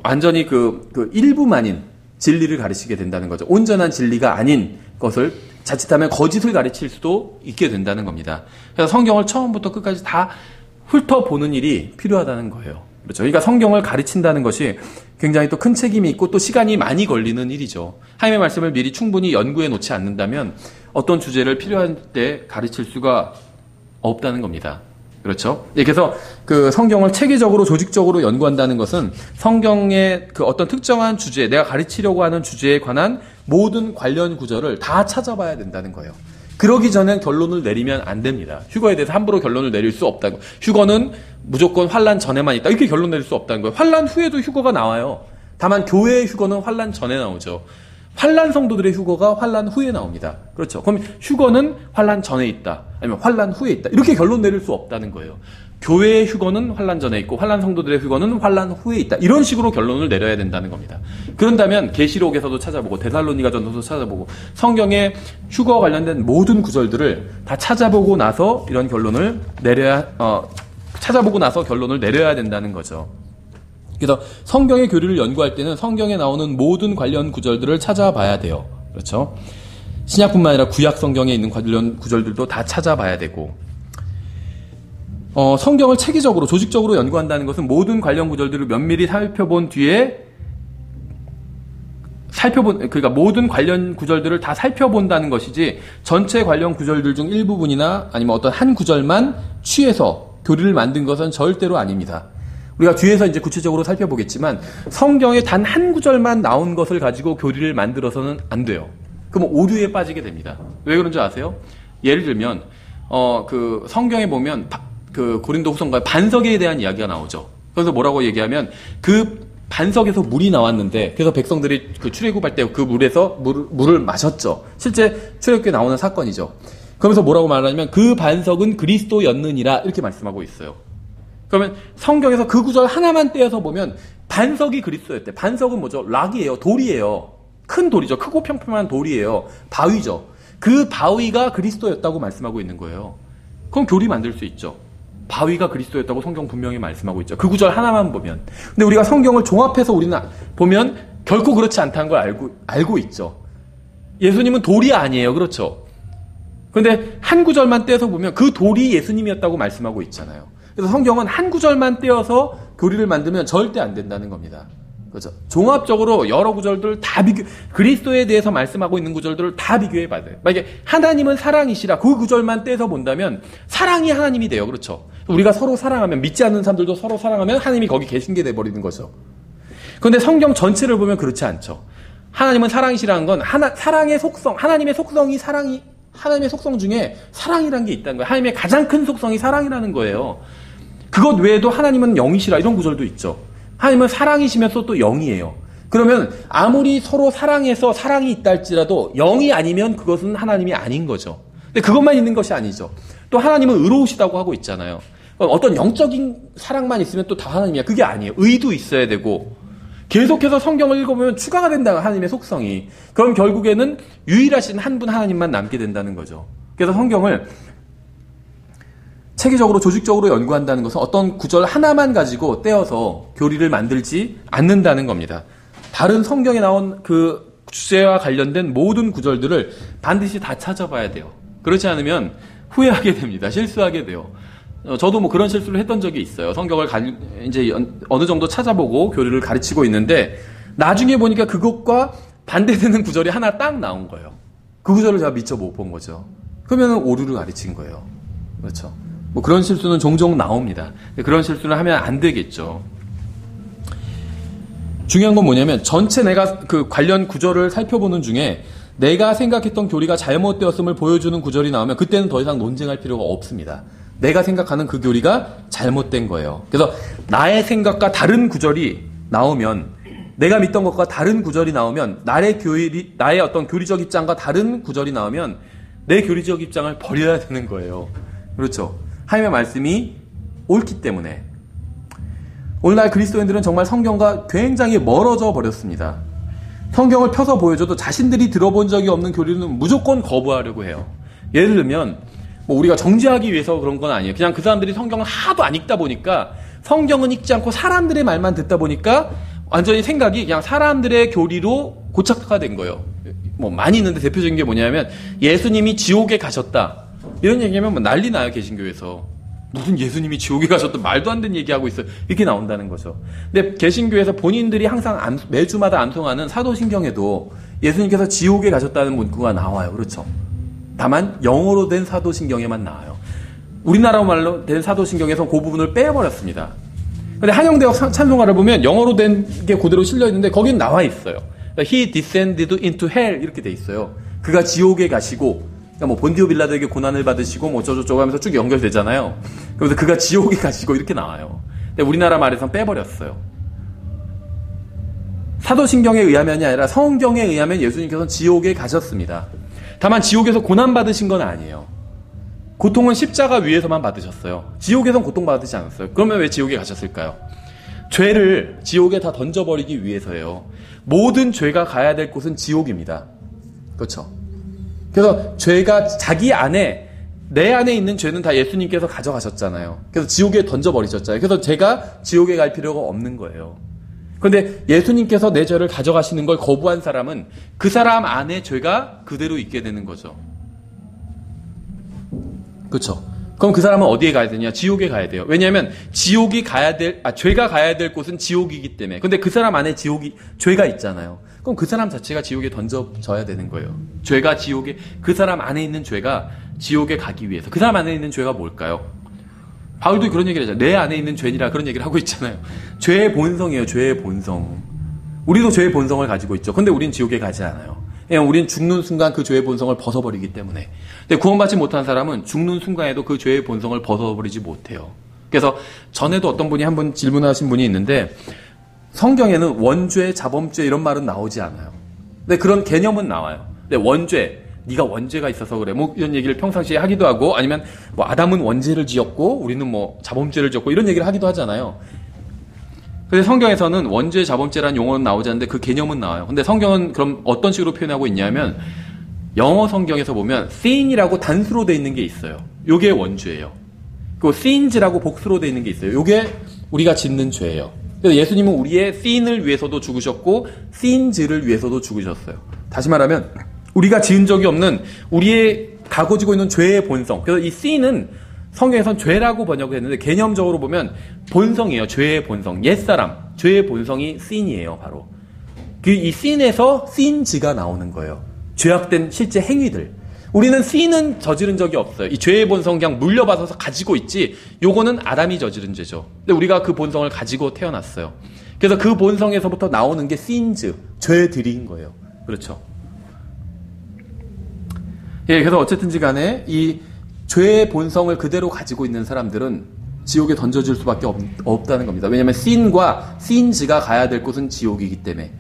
완전히 그 일부만인 진리를 가르치게 된다는 거죠. 온전한 진리가 아닌 것을 자칫하면 거짓을 가르칠 수도 있게 된다는 겁니다. 그래서 성경을 처음부터 끝까지 다 훑어보는 일이 필요하다는 거예요. 그렇죠. 그러니까 성경을 가르친다는 것이 굉장히 또 큰 책임이 있고 또 시간이 많이 걸리는 일이죠. 하나님의 말씀을 미리 충분히 연구해 놓지 않는다면 어떤 주제를 필요한 때 가르칠 수가 없다는 겁니다. 그렇죠. 예, 그래서 그 성경을 체계적으로 조직적으로 연구한다는 것은 성경의 그 어떤 특정한 주제, 내가 가르치려고 하는 주제에 관한 모든 관련 구절을 다 찾아봐야 된다는 거예요. 그러기 전엔 결론을 내리면 안 됩니다. 휴거에 대해서 함부로 결론을 내릴 수 없다고. 휴거는 무조건 환란 전에만 있다. 이렇게 결론 내릴 수 없다는 거예요. 환란 후에도 휴거가 나와요. 다만 교회의 휴거는 환란 전에 나오죠. 환란 성도들의 휴거가 환란 후에 나옵니다. 그렇죠. 그럼 휴거는 환란 전에 있다. 아니면 환란 후에 있다. 이렇게 결론 내릴 수 없다는 거예요. 교회의 휴거는 환란 전에 있고 환란 성도들의 휴거는 환란 후에 있다. 이런 식으로 결론을 내려야 된다는 겁니다. 그런다면 계시록에서도 찾아보고 데살로니가전서도 찾아보고 성경의 휴거 관련된 모든 구절들을 다 찾아보고 나서 이런 결론을 찾아보고 나서 결론을 내려야 된다는 거죠. 그래서 성경의 교리를 연구할 때는 성경에 나오는 모든 관련 구절들을 찾아봐야 돼요. 그렇죠? 신약뿐만 아니라 구약 성경에 있는 관련 구절들도 다 찾아봐야 되고 성경을 체계적으로 조직적으로 연구한다는 것은 모든 관련 구절들을 면밀히 살펴본 뒤에 그러니까 모든 관련 구절들을 다 살펴본다는 것이지 전체 관련 구절들 중 일부분이나 아니면 어떤 한 구절만 취해서 교리를 만든 것은 절대로 아닙니다. 우리가 뒤에서 이제 구체적으로 살펴보겠지만 성경에 단 한 구절만 나온 것을 가지고 교리를 만들어서는 안 돼요. 그럼 오류에 빠지게 됩니다. 왜 그런 줄 아세요? 예를 들면 그 성경에 보면 그 고린도후서인가에 반석에 대한 이야기가 나오죠. 그래서 뭐라고 얘기하면 그 반석에서 물이 나왔는데 그래서 백성들이 그 출애굽할 때 그 물에서 물을 마셨죠. 실제 출애굽기에 나오는 사건이죠. 그러면서 뭐라고 말하냐면 그 반석은 그리스도였느니라 이렇게 말씀하고 있어요. 그러면 성경에서 그 구절 하나만 떼어서 보면 반석이 그리스도였대. 반석은 뭐죠? 락이에요. 돌이에요. 큰 돌이죠. 크고 평평한 돌이에요. 바위죠. 그 바위가 그리스도였다고 말씀하고 있는 거예요. 그럼 교리 만들 수 있죠. 바위가 그리스도였다고 성경 분명히 말씀하고 있죠. 그 구절 하나만 보면. 근데 우리가 성경을 종합해서 우리는 보면 결코 그렇지 않다는 걸 알고 있죠. 예수님은 돌이 아니에요. 그렇죠. 그런데 한 구절만 떼어서 보면 그 돌이 예수님이었다고 말씀하고 있잖아요. 그래서 성경은 한 구절만 떼어서 교리를 만들면 절대 안 된다는 겁니다. 그렇죠. 종합적으로 여러 구절들 다 그리스도에 대해서 말씀하고 있는 구절들을 다 비교해 봐야 돼요. 만약에 하나님은 사랑이시라 그 구절만 떼서 본다면 사랑이 하나님이 돼요. 그렇죠. 우리가 서로 사랑하면 믿지 않는 사람들도 서로 사랑하면 하나님이 거기 계신 게 돼버리는 거죠. 그런데 성경 전체를 보면 그렇지 않죠. 하나님은 사랑이시라는 건 사랑의 속성, 하나님의 속성이 하나님의 속성 중에 사랑이라는 게 있다는 거예요. 하나님의 가장 큰 속성이 사랑이라는 거예요. 그것 외에도 하나님은 영이시라 이런 구절도 있죠. 하나님은 사랑이시면서 또 영이에요. 그러면 아무리 서로 사랑해서 사랑이 있다 할지라도 영이 아니면 그것은 하나님이 아닌 거죠. 근데 그것만 있는 것이 아니죠. 또 하나님은 의로우시다고 하고 있잖아요. 어떤 영적인 사랑만 있으면 또 다 하나님이야. 그게 아니에요. 의도 있어야 되고 계속해서 성경을 읽어보면 추가가 된다. 하나님의 속성이. 그럼 결국에는 유일하신 한 분 하나님만 남게 된다는 거죠. 그래서 성경을 체계적으로 조직적으로 연구한다는 것은 어떤 구절 하나만 가지고 떼어서 교리를 만들지 않는다는 겁니다. 다른 성경에 나온 그 주제와 관련된 모든 구절들을 반드시 다 찾아봐야 돼요. 그렇지 않으면 후회하게 됩니다. 실수하게 돼요. 저도 뭐 그런 실수를 했던 적이 있어요. 성경을 이제 어느 정도 찾아보고 교리를 가르치고 있는데 나중에 보니까 그것과 반대되는 구절이 하나 딱 나온 거예요. 그 구절을 제가 미처 못 본 거죠. 그러면 오류를 가르친 거예요. 그렇죠. 뭐 그런 실수는 종종 나옵니다. 그런 실수를 하면 안 되겠죠. 중요한 건 뭐냐면 전체 내가 그 관련 구절을 살펴보는 중에 내가 생각했던 교리가 잘못되었음을 보여주는 구절이 나오면 그때는 더 이상 논쟁할 필요가 없습니다. 내가 생각하는 그 교리가 잘못된 거예요. 그래서 나의 생각과 다른 구절이 나오면 내가 믿던 것과 다른 구절이 나오면 나의 어떤 교리적 입장과 다른 구절이 나오면 내 교리적 입장을 버려야 되는 거예요. 그렇죠. 하나님의 말씀이 옳기 때문에 오늘날 그리스도인들은 정말 성경과 굉장히 멀어져 버렸습니다. 성경을 펴서 보여줘도 자신들이 들어본 적이 없는 교리는 무조건 거부하려고 해요. 예를 들면 뭐 우리가 정죄하기 위해서 그런 건 아니에요. 그냥 그 사람들이 성경을 하도 안 읽다 보니까, 성경은 읽지 않고 사람들의 말만 듣다 보니까 완전히 생각이 그냥 사람들의 교리로 고착화된 거예요. 뭐 많이 있는데 대표적인 게 뭐냐면 예수님이 지옥에 가셨다, 이런 얘기하면 뭐 난리 나요. 개신교에서 무슨 예수님이 지옥에 가셨다, 말도 안 되는 얘기하고 있어요, 이렇게 나온다는 거죠. 근데 개신교에서 본인들이 항상 매주마다 암송하는 사도신경에도 예수님께서 지옥에 가셨다는 문구가 나와요. 그렇죠. 다만 영어로 된 사도신경에만 나와요. 우리나라 말로 된 사도신경에서 그 부분을 빼버렸습니다. 근데 한영대학 찬송가를 보면 영어로 된 게 그대로 실려 있는데 거긴 나와 있어요. He descended into hell 이렇게 돼 있어요. 그가 지옥에 가시고, 그러니까 뭐 본디오 빌라도에게 고난을 받으시고 뭐 저저저거 하면서 쭉 연결되잖아요. 그래서 그가 지옥에 가시고 이렇게 나와요. 근데 우리나라 말에선 빼버렸어요. 사도신경에 의하면이 아니라 성경에 의하면 예수님께서는 지옥에 가셨습니다. 다만 지옥에서 고난 받으신 건 아니에요. 고통은 십자가 위에서만 받으셨어요. 지옥에선 고통받으지 않았어요. 그러면 왜 지옥에 가셨을까요? 죄를 지옥에 다 던져버리기 위해서예요. 모든 죄가 가야 될 곳은 지옥입니다. 그렇죠? 그래서 죄가 자기 안에, 내 안에 있는 죄는 다 예수님께서 가져가셨잖아요. 그래서 지옥에 던져버리셨잖아요. 그래서 제가 지옥에 갈 필요가 없는 거예요. 그런데 예수님께서 내 죄를 가져가시는 걸 거부한 사람은 그 사람 안에 죄가 그대로 있게 되는 거죠. 그렇죠? 그럼 그 사람은 어디에 가야 되냐? 지옥에 가야 돼요. 왜냐하면 지옥이 죄가 가야 될 곳은 지옥이기 때문에. 근데 그 사람 안에 죄가 있잖아요. 그럼 그 사람 자체가 지옥에 던져져야 되는 거예요. 죄가 지옥에, 그 사람 안에 있는 죄가 지옥에 가기 위해서. 그 사람 안에 있는 죄가 뭘까요? 바울도 그런 얘기를 하잖아요. 내 안에 있는 죄니라, 그런 얘기를 하고 있잖아요. 죄의 본성이에요. 죄의 본성. 우리도 죄의 본성을 가지고 있죠. 근데 우린 지옥에 가지 않아요. 그냥 우린 죽는 순간 그 죄의 본성을 벗어버리기 때문에. 근데 구원받지 못한 사람은 죽는 순간에도 그 죄의 본성을 벗어버리지 못해요. 그래서 전에도 어떤 분이 한 분 질문하신 분이 있는데, 성경에는 원죄, 자범죄 이런 말은 나오지 않아요. 근데 그런 개념은 나와요. 근데 원죄, 네가 원죄가 있어서 그래, 뭐 이런 얘기를 평상시에 하기도 하고, 아니면 뭐 아담은 원죄를 지었고 우리는 뭐 자범죄를 지었고 이런 얘기를 하기도 하잖아요. 근데 성경에서는 원죄, 자범죄라는 용어는 나오지 않는데 그 개념은 나와요. 근데 성경은 그럼 어떤 식으로 표현하고 있냐면, 영어 성경에서 보면 sin이라고 단수로 돼 있는 게 있어요. 요게 원죄예요. 그리고 sins라고 복수로 돼 있는 게 있어요. 요게 우리가 짓는 죄예요. 그래서 예수님은 우리의 sin을 위해서도 죽으셨고 sins를 위해서도 죽으셨어요. 다시 말하면 우리가 지은 적이 없는, 우리의 가지고 있는 죄의 본성. 그래서 이 sin은 성경에선 죄라고 번역을 했는데 개념적으로 보면 본성이에요. 죄의 본성. 옛사람, 죄의 본성이 sin이에요. 바로 이 sin에서 sins가 나오는 거예요. 죄악된 실제 행위들. 우리는 sin은 저지른 적이 없어요. 이 죄의 본성 그냥 물려받아서 가지고 있지, 요거는 아담이 저지른 죄죠. 근데 우리가 그 본성을 가지고 태어났어요. 그래서 그 본성에서부터 나오는 게 sins, 죄들인 거예요. 그렇죠? 예, 그래서 어쨌든지 간에 이 죄의 본성을 그대로 가지고 있는 사람들은 지옥에 던져질 수밖에 없다는 겁니다. 왜냐하면 sin과 sins가 가야 될 곳은 지옥이기 때문에.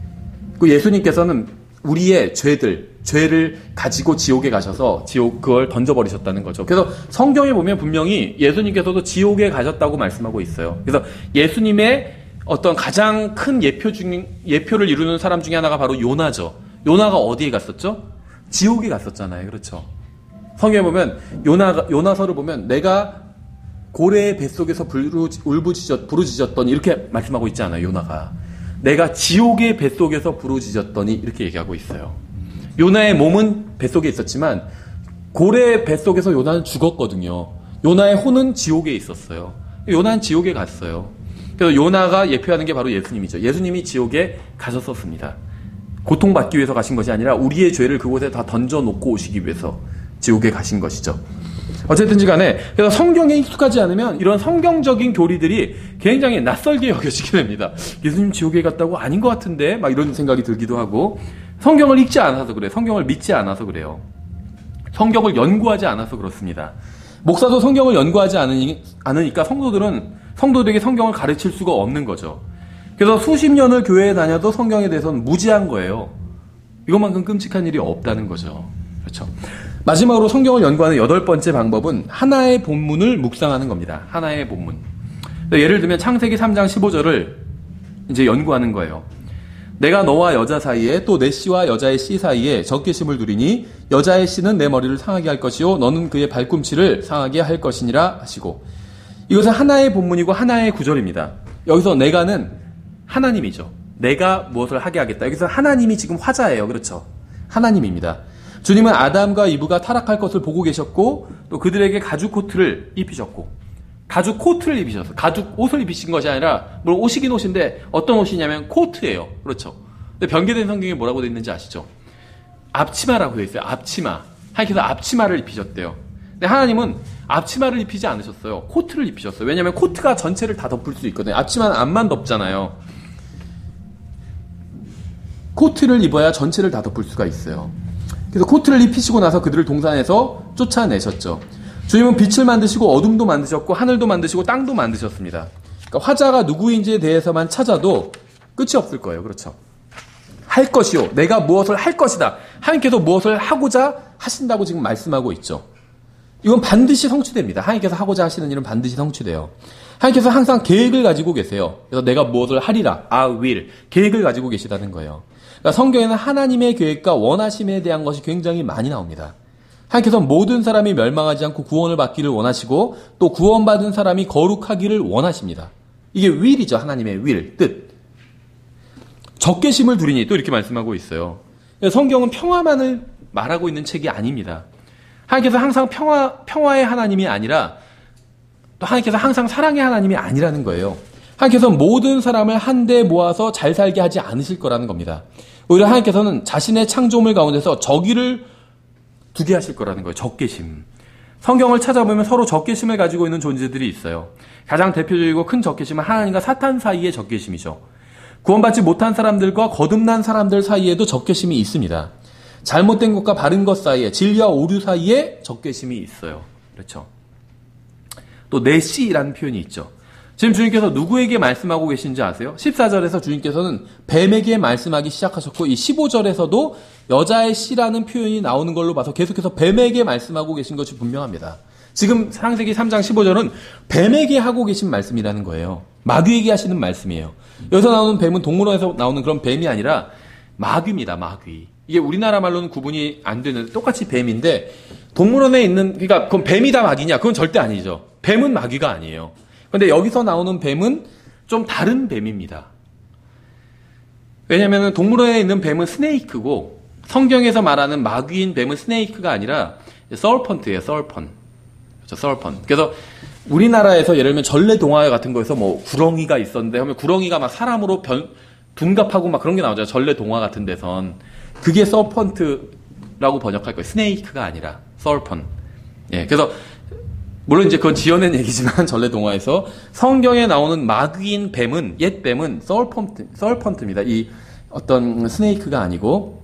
그 예수님께서는 우리의 죄를 가지고 지옥에 가셔서 그걸 던져버리셨다는 거죠. 그래서 성경에 보면 분명히 예수님께서도 지옥에 가셨다고 말씀하고 있어요. 그래서 예수님의 어떤 가장 큰 예표를 이루는 사람 중에 하나가 바로 요나죠. 요나가 어디에 갔었죠? 지옥에 갔었잖아요. 그렇죠? 성경에 보면 요나서를 보면 내가 고래의 뱃속에서 부르짖었더니 이렇게 말씀하고 있지 않아요. 요나가 내가 지옥의 뱃속에서 부르짖었더니 이렇게 얘기하고 있어요. 요나의 몸은 뱃속에 있었지만 고래의 뱃속에서 요나는 죽었거든요. 요나의 혼은 지옥에 있었어요. 요나는 지옥에 갔어요. 그래서 요나가 예표하는 게 바로 예수님이죠. 예수님이 지옥에 가셨었습니다. 고통받기 위해서 가신 것이 아니라 우리의 죄를 그곳에 다 던져놓고 오시기 위해서 지옥에 가신 것이죠. 어쨌든지 간에 그래서 성경에 익숙하지 않으면 이런 성경적인 교리들이 굉장히 낯설게 여겨지게 됩니다. 예수님 지옥에 갔다고? 아닌 것 같은데? 막 이런 생각이 들기도 하고, 성경을 읽지 않아서 그래요. 성경을 믿지 않아서 그래요. 성경을 연구하지 않아서 그렇습니다. 목사도 성경을 연구하지 않으니까 성도들에게 성경을 가르칠 수가 없는 거죠. 그래서 수십 년을 교회에 다녀도 성경에 대해서는 무지한 거예요. 이것만큼 끔찍한 일이 없다는 거죠. 그렇죠? 마지막으로 성경을 연구하는 8번째 방법은 하나의 본문을 묵상하는 겁니다. 하나의 본문. 예를 들면 창세기 3장 15절을 이제 연구하는 거예요. 내가 너와 여자 사이에 또 내 씨와 여자의 씨 사이에 적개심을 두리니 여자의 씨는 내 머리를 상하게 할 것이요 너는 그의 발꿈치를 상하게 할 것이니라 하시고, 이것은 하나의 본문이고 하나의 구절입니다. 여기서 내가는 하나님이죠. 내가 무엇을 하게 하겠다. 여기서 하나님이 지금 화자예요. 그렇죠? 하나님입니다. 주님은 아담과 이브가 타락할 것을 보고 계셨고 또 그들에게 가죽 코트를 입히셨고, 가죽 코트를 입히셨어요. 가죽 옷을 입히신 것이 아니라, 물론 옷이긴 옷인데 어떤 옷이냐면 코트예요. 그렇죠? 근데 변개된 성경에 뭐라고 되어 있는지 아시죠? 앞치마라고 되어 있어요. 앞치마. 하나님께서 앞치마를 입히셨대요. 근데 하나님은 앞치마를 입히지 않으셨어요. 코트를 입히셨어요. 왜냐하면 코트가 전체를 다 덮을 수 있거든요. 앞치마는 앞만 덮잖아요. 코트를 입어야 전체를 다 덮을 수가 있어요. 그래서 코트를 입히시고 나서 그들을 동산에서 쫓아내셨죠. 주님은 빛을 만드시고 어둠도 만드셨고 하늘도 만드시고 땅도 만드셨습니다. 그러니까 화자가 누구인지에 대해서만 찾아도 끝이 없을 거예요. 그렇죠? 할 것이요. 내가 무엇을 할 것이다. 하나님께서 무엇을 하고자 하신다고 지금 말씀하고 있죠. 이건 반드시 성취됩니다. 하나님께서 하고자 하시는 일은 반드시 성취돼요. 하나님께서 항상 계획을 가지고 계세요. 그래서 내가 무엇을 하리라. I will. 계획을 가지고 계시다는 거예요. 그러니까 성경에는 하나님의 계획과 원하심에 대한 것이 굉장히 많이 나옵니다. 하나님께서 모든 사람이 멸망하지 않고 구원을 받기를 원하시고 또 구원받은 사람이 거룩하기를 원하십니다. 이게 will이죠. 하나님의 will, 뜻. 적개심을 두리니 또 이렇게 말씀하고 있어요. 성경은 평화만을 말하고 있는 책이 아닙니다. 하나님께서 항상 평화의 하나님이 아니라 또 하나님께서 항상 사랑의 하나님이 아니라는 거예요. 하나님께서 모든 사람을 한데 모아서 잘 살게 하지 않으실 거라는 겁니다. 오히려 하나님께서는 자신의 창조물 가운데서 적의를 두게 하실 거라는 거예요. 적개심. 성경을 찾아보면 서로 적개심을 가지고 있는 존재들이 있어요. 가장 대표적이고 큰 적개심은 하나님과 사탄 사이의 적개심이죠. 구원받지 못한 사람들과 거듭난 사람들 사이에도 적개심이 있습니다. 잘못된 것과 바른 것 사이에, 진리와 오류 사이에 적개심이 있어요. 그렇죠? 또 내시라는 표현이 있죠. 지금 주님께서 누구에게 말씀하고 계신지 아세요? 14절에서 주님께서는 뱀에게 말씀하기 시작하셨고 이 15절에서도 여자의 씨라는 표현이 나오는 걸로 봐서 계속해서 뱀에게 말씀하고 계신 것이 분명합니다. 지금 창세기 3장 15절은 뱀에게 하고 계신 말씀이라는 거예요. 마귀에게 하시는 말씀이에요. 여기서 나오는 뱀은 동물원에서 나오는 그런 뱀이 아니라 마귀입니다. 마귀. 이게 우리나라 말로는 구분이 안 되는, 똑같이 뱀인데 동물원에 있는, 그러니까 그건 뱀이다 마귀냐? 그건 절대 아니죠. 뱀은 마귀가 아니에요. 그런데 여기서 나오는 뱀은 좀 다른 뱀입니다. 왜냐하면 동물원에 있는 뱀은 스네이크고 성경에서 말하는 마귀인 뱀은 스네이크가 아니라 서펀트예요. 서펀. 그렇죠? 서펀. 그래서 우리나라에서 예를 들면 전래동화 같은 거에서 뭐 구렁이가 있었는데 하면 구렁이가 막 사람으로 둔갑하고 막 그런 게 나오죠. 전래동화 같은 데선. 그게 서펀트라고 번역할 거예요. 스네이크가 아니라 서펀. 예. 그래서 물론 이제 그건 지어낸 얘기지만 전래동화에서 성경에 나오는 마귀인 뱀은, 옛 뱀은 서펀트입니다. 이 어떤 스네이크가 아니고.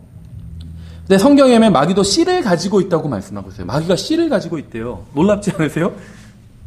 근데 성경에 보면 마귀도 씨를 가지고 있다고 말씀하고 있어요. 마귀가 씨를 가지고 있대요. 놀랍지 않으세요?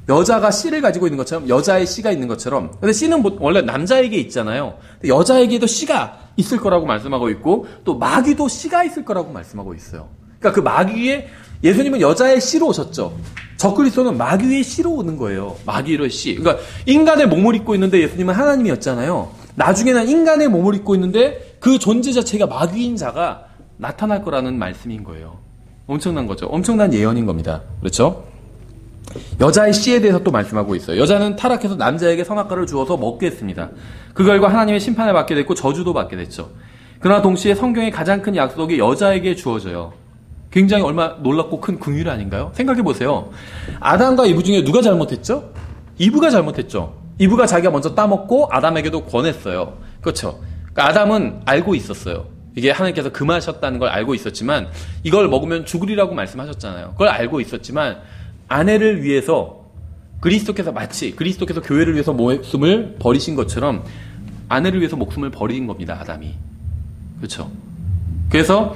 여자가 씨를 가지고 있는 것처럼, 여자의 씨가 있는 것처럼. 근데 씨는 원래 남자에게 있잖아요. 여자에게도 씨가 있을 거라고 말씀하고 있고 또 마귀도 씨가 있을 거라고 말씀하고 있어요. 그러니까 그 마귀의, 예수님은 여자의 씨로 오셨죠. 적그리스도는 마귀의 씨로 오는 거예요. 마귀의 씨. 그러니까 인간의 몸을 입고 있는데 예수님은 하나님이었잖아요. 나중에는 인간의 몸을 입고 있는데 그 존재 자체가 마귀인 자가 나타날 거라는 말씀인 거예요. 엄청난 거죠. 엄청난 예언인 겁니다. 그렇죠? 여자의 씨에 대해서 또 말씀하고 있어요. 여자는 타락해서 남자에게 선악과를 주어서 먹게 했습니다. 그 결과 하나님의 심판을 받게 됐고 저주도 받게 됐죠. 그러나 동시에 성경의 가장 큰 약속이 여자에게 주어져요. 굉장히 얼마나 놀랍고 큰 긍휼 아닌가요? 생각해 보세요. 아담과 이브 중에 누가 잘못했죠? 이브가 잘못했죠. 이브가 자기가 먼저 따먹고 아담에게도 권했어요. 그렇죠? 그러니까 아담은 알고 있었어요. 이게 하나님께서 금하셨다는 걸 알고 있었지만 이걸 먹으면 죽으리라고 말씀하셨잖아요. 그걸 알고 있었지만 아내를 위해서 그리스도께서 마치 그리스도께서 교회를 위해서 목숨을 버리신 것처럼 아내를 위해서 목숨을 버린 겁니다. 아담이. 그렇죠? 그래서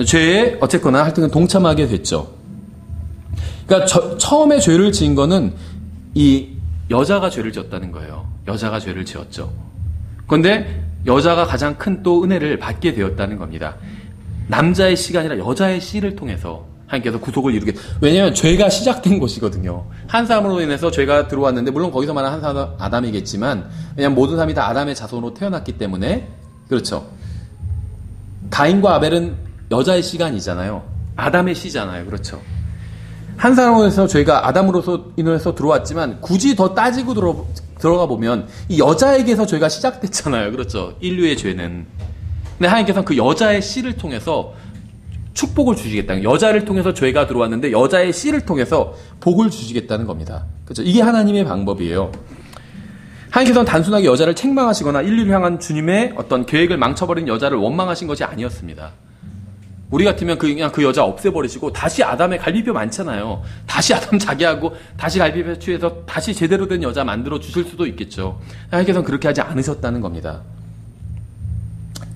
죄에 어쨌거나 하여튼 동참하게 됐죠. 그러니까 처음에 죄를 지은 거는 이 여자가 죄를 지었다는 거예요. 여자가 죄를 지었죠. 그런데 여자가 가장 큰 또 은혜를 받게 되었다는 겁니다. 남자의 씨가 아니라 여자의 씨를 통해서 하나님께서 구속을 이루게. 왜냐하면 죄가 시작된 곳이거든요. 한 사람으로 인해서 죄가 들어왔는데, 물론 거기서 말하는 한 사람은 아담이겠지만, 왜냐하면 모든 사람이 다 아담의 자손으로 태어났기 때문에, 그렇죠. 가인과 아벨은 여자의 씨가 아니잖아요. 아담의 씨잖아요. 그렇죠. 한 사람으로 인해서 죄가 아담으로서 인해서 들어왔지만, 굳이 더 따지고 들어가 보면 이 여자에게서 죄가 시작됐잖아요. 그렇죠. 인류의 죄는. 근데 하나님께서는 그 여자의 씨를 통해서 축복을 주시겠다는, 여자를 통해서 죄가 들어왔는데 여자의 씨를 통해서 복을 주시겠다는 겁니다. 그렇죠. 이게 하나님의 방법이에요. 하나님께서는 단순하게 여자를 책망하시거나 인류를 향한 주님의 어떤 계획을 망쳐버린 여자를 원망하신 것이 아니었습니다. 우리 같으면 그냥 그 여자 없애버리시고 다시 아담의 갈비뼈 많잖아요. 다시 아담 자기하고 다시 갈비뼈 취해서 다시 제대로 된 여자 만들어 주실 수도 있겠죠. 하나님께서는 그렇게 하지 않으셨다는 겁니다.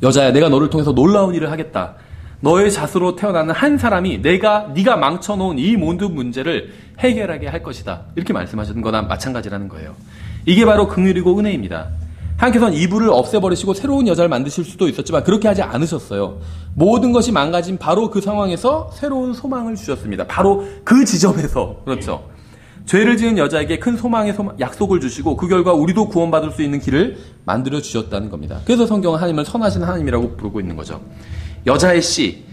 여자야, 내가 너를 통해서 놀라운 일을 하겠다. 너의 자수로 태어나는 한 사람이 네가 망쳐놓은 이 모든 문제를 해결하게 할 것이다. 이렇게 말씀하시는 거나 마찬가지라는 거예요. 이게 바로 긍휼이고 은혜입니다. 하나님께서는 이불을 없애버리시고 새로운 여자를 만드실 수도 있었지만 그렇게 하지 않으셨어요. 모든 것이 망가진 바로 그 상황에서 새로운 소망을 주셨습니다. 바로 그 지점에서. 그렇죠. 죄를 지은 여자에게 큰 소망의 약속을 주시고 그 결과 우리도 구원받을 수 있는 길을 만들어 주셨다는 겁니다. 그래서 성경은 하나님을 선하신 하나님이라고 부르고 있는 거죠. 여자의 씨,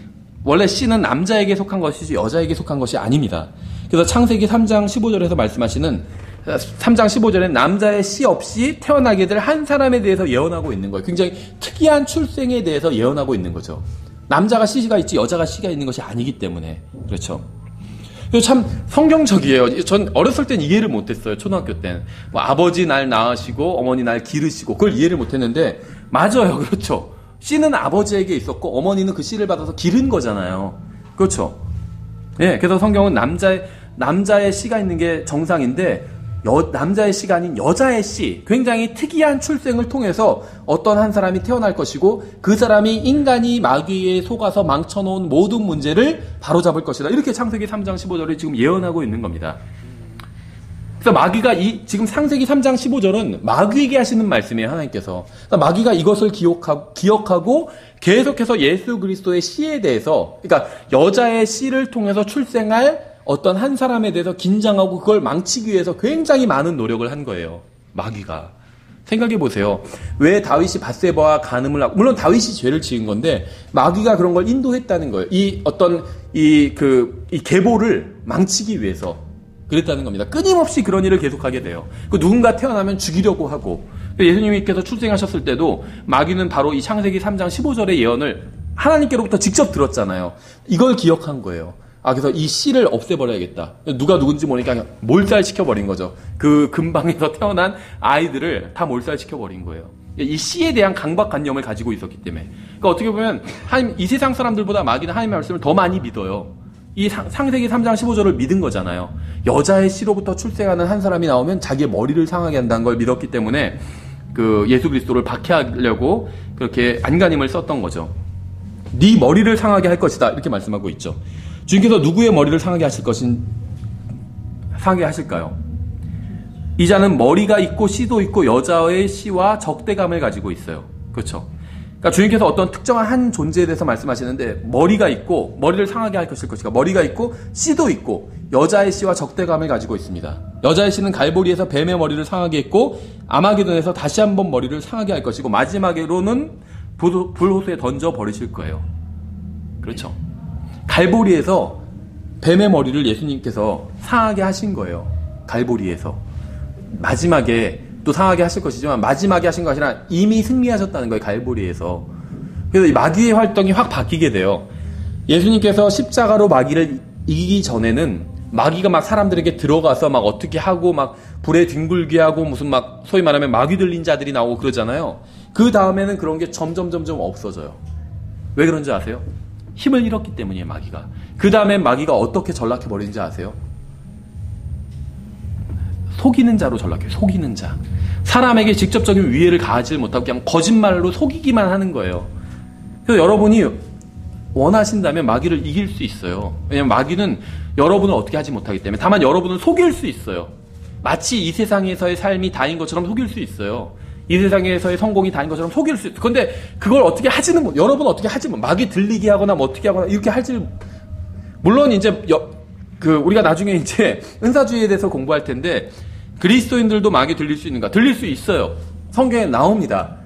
원래 씨는 남자에게 속한 것이지 여자에게 속한 것이 아닙니다. 그래서 창세기 3장 15절에서 말씀하시는 3장 15절에 남자의 씨 없이 태어나게 될 한 사람에 대해서 예언하고 있는 거예요. 굉장히 특이한 출생에 대해서 예언하고 있는 거죠. 남자가 씨가 있지 여자가 씨가 있는 것이 아니기 때문에. 그렇죠. 참 성경적이에요. 전 어렸을 땐 이해를 못했어요. 초등학교 땐. 뭐 아버지 날 낳으시고 어머니 날 기르시고 그걸 이해를 못했는데 맞아요. 그렇죠. 씨는 아버지에게 있었고 어머니는 그 씨를 받아서 기른 거잖아요. 그렇죠. 예, 그래서 성경은 남자의 씨가 있는 게 정상인데 남자의 씨가 아닌 여자의 씨, 굉장히 특이한 출생을 통해서 어떤 한 사람이 태어날 것이고 그 사람이 인간이 마귀에 속아서 망쳐놓은 모든 문제를 바로잡을 것이다. 이렇게 창세기 3장 15절에 지금 예언하고 있는 겁니다. 그래서 마귀가 지금 창세기 3장 15절은 마귀에게 하시는 말씀이에요. 하나님께서. 그러니까 마귀가 이것을 기억하고 계속해서 예수 그리스도의 씨에 대해서, 그러니까 여자의 씨를 통해서 출생할 어떤 한 사람에 대해서 긴장하고 그걸 망치기 위해서 굉장히 많은 노력을 한 거예요. 마귀가. 생각해 보세요. 왜 다윗이 밧세바와 간음을 하고, 물론 다윗이 죄를 지은 건데 마귀가 그런 걸 인도했다는 거예요. 이 계보를 망치기 위해서 그랬다는 겁니다. 끊임없이 그런 일을 계속하게 돼요. 누군가 태어나면 죽이려고 하고, 예수님께서 출생하셨을 때도 마귀는 바로 이 창세기 3장 15절의 예언을 하나님께로부터 직접 들었잖아요. 이걸 기억한 거예요. 그래서 이 씨를 없애버려야겠다. 누가 누군지 모르니까 그냥 몰살시켜버린 거죠. 그 근방에서 태어난 아이들을 다 몰살시켜버린 거예요. 이 씨에 대한 강박관념을 가지고 있었기 때문에. 그러니까 어떻게 보면 이 세상 사람들보다 마귀는 하나님의 말씀을 더 많이 믿어요. 이 창세기 3장 15절을 믿은 거잖아요. 여자의 씨로부터 출생하는 한 사람이 나오면 자기의 머리를 상하게 한다는 걸 믿었기 때문에 그 예수 그리스도를 박해하려고 그렇게 안간힘을 썼던 거죠. 네 머리를 상하게 할 것이다. 이렇게 말씀하고 있죠. 주님께서 누구의 머리를 상하게 하실까요? 이 자는 머리가 있고 씨도 있고 여자의 씨와 적대감을 가지고 있어요. 그렇죠? 그러니까 주님께서 어떤 특정한 한 존재에 대해서 말씀하시는데 머리가 있고 머리를 상하게 할 것이가 머리가 있고 씨도 있고 여자의 씨와 적대감을 가지고 있습니다. 여자의 씨는 갈보리에서 뱀의 머리를 상하게 했고 아마게돈에서 다시 한번 머리를 상하게 할 것이고 마지막으로는 불호수에 던져 버리실 거예요. 그렇죠? 갈보리에서 뱀의 머리를 예수님께서 상하게 하신 거예요. 갈보리에서. 마지막에 또 상하게 하실 것이지만 마지막에 하신 것이 아니라 이미 승리하셨다는 거예요. 갈보리에서. 그래서 이 마귀의 활동이 확 바뀌게 돼요. 예수님께서 십자가로 마귀를 이기기 전에는 마귀가 막 사람들에게 들어가서 막 어떻게 하고 막 불에 뒹굴게 하고 무슨 막 소위 말하면 마귀 들린 자들이 나오고 그러잖아요. 그 다음에는 그런 게 점점 없어져요. 왜 그런지 아세요? 힘을 잃었기 때문이에요. 마귀가. 그 다음에 마귀가 어떻게 전락해 버리는지 아세요? 속이는 자로 전락해요. 속이는 자. 사람에게 직접적인 위해를 가하지 못하고 그냥 거짓말로 속이기만 하는 거예요. 그래서 여러분이 원하신다면 마귀를 이길 수 있어요. 왜냐하면 마귀는 여러분을 어떻게 하지 못하기 때문에. 다만 여러분은 속일 수 있어요. 마치 이 세상에서의 삶이 다인 것처럼 속일 수 있어요. 이 세상에서의 성공이 다인 것처럼 속일 수 있어요. 그런데 그걸 어떻게 하지는 여러분 어떻게 하지 마귀 들리게 하거나 뭐 어떻게 하거나 이렇게 하지 물론 이제 우리가 나중에 이제 은사주의에 대해서 공부할 텐데 그리스도인들도 마귀 들릴 수 있는가? 들릴 수 있어요. 성경에 나옵니다.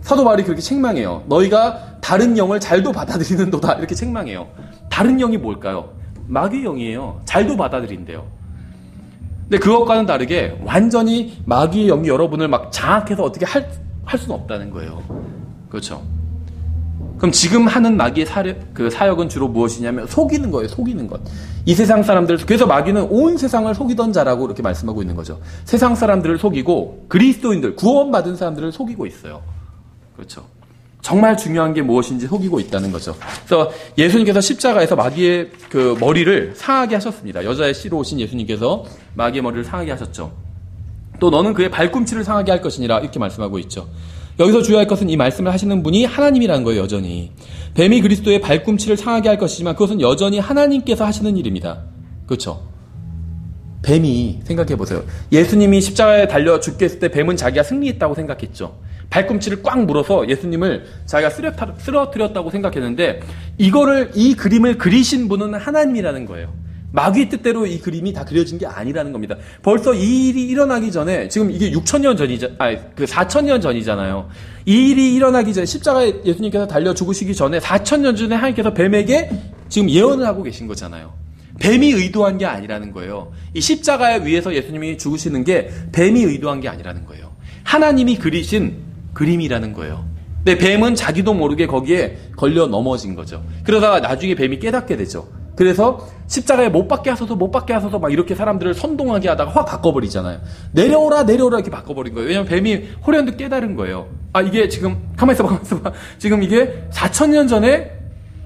사도 바울이 그렇게 책망해요. 너희가 다른 영을 잘도 받아들이는도다 이렇게 책망해요. 다른 영이 뭘까요? 마귀 영이에요. 잘도 받아들인대요. 근데 그것과는 다르게 완전히 마귀의 영이 여러분을 막 장악해서 어떻게 할 수는 없다는 거예요. 그렇죠? 그럼 지금 하는 마귀의 사역은 주로 무엇이냐면 속이는 거예요. 속이는 것. 이 세상 사람들을, 그래서 마귀는 온 세상을 속이던 자라고 이렇게 말씀하고 있는 거죠. 세상 사람들을 속이고 그리스도인들, 구원받은 사람들을 속이고 있어요. 그렇죠? 정말 중요한 게 무엇인지 속이고 있다는 거죠. 그래서 예수님께서 십자가에서 마귀의 그 머리를 상하게 하셨습니다. 여자의 씨로 오신 예수님께서 마귀의 머리를 상하게 하셨죠. 또 너는 그의 발꿈치를 상하게 할 것이니라 이렇게 말씀하고 있죠. 여기서 주의할 것은 이 말씀을 하시는 분이 하나님이라는 거예요. 여전히. 뱀이 그리스도의 발꿈치를 상하게 할 것이지만 그것은 여전히 하나님께서 하시는 일입니다. 그렇죠? 뱀이 생각해 보세요. 예수님이 십자가에 달려 죽게 했을 때 뱀은 자기가 승리했다고 생각했죠. 발꿈치를 꽉 물어서 예수님을 자기가 쓰러뜨렸다고 생각했는데 이 그림을 그리신 분은 하나님이라는 거예요. 마귀의 뜻대로 이 그림이 다 그려진 게 아니라는 겁니다. 벌써 이 일이 일어나기 전에, 지금 이게 6,000년 전이잖아요. 4,000년 전이잖아요. 이 일이 일어나기 전에, 십자가에 예수님께서 달려 죽으시기 전에 4,000년 전에 하나님께서 뱀에게 지금 예언을 하고 계신 거잖아요. 뱀이 의도한 게 아니라는 거예요. 이 십자가에 위에서 예수님이 죽으시는 게 뱀이 의도한 게 아니라는 거예요. 하나님이 그리신 그림이라는 거예요. 근데 뱀은 자기도 모르게 거기에 걸려 넘어진 거죠. 그러다가 나중에 뱀이 깨닫게 되죠. 그래서 십자가에 못 박게 하소서 막 이렇게 사람들을 선동하게 하다가 확 바꿔버리잖아요. 내려오라 이렇게 바꿔버린 거예요. 왜냐면 뱀이 호련도 깨달은 거예요. 아, 이게 지금 가만히 있어봐. 지금 이게 4,000년 전에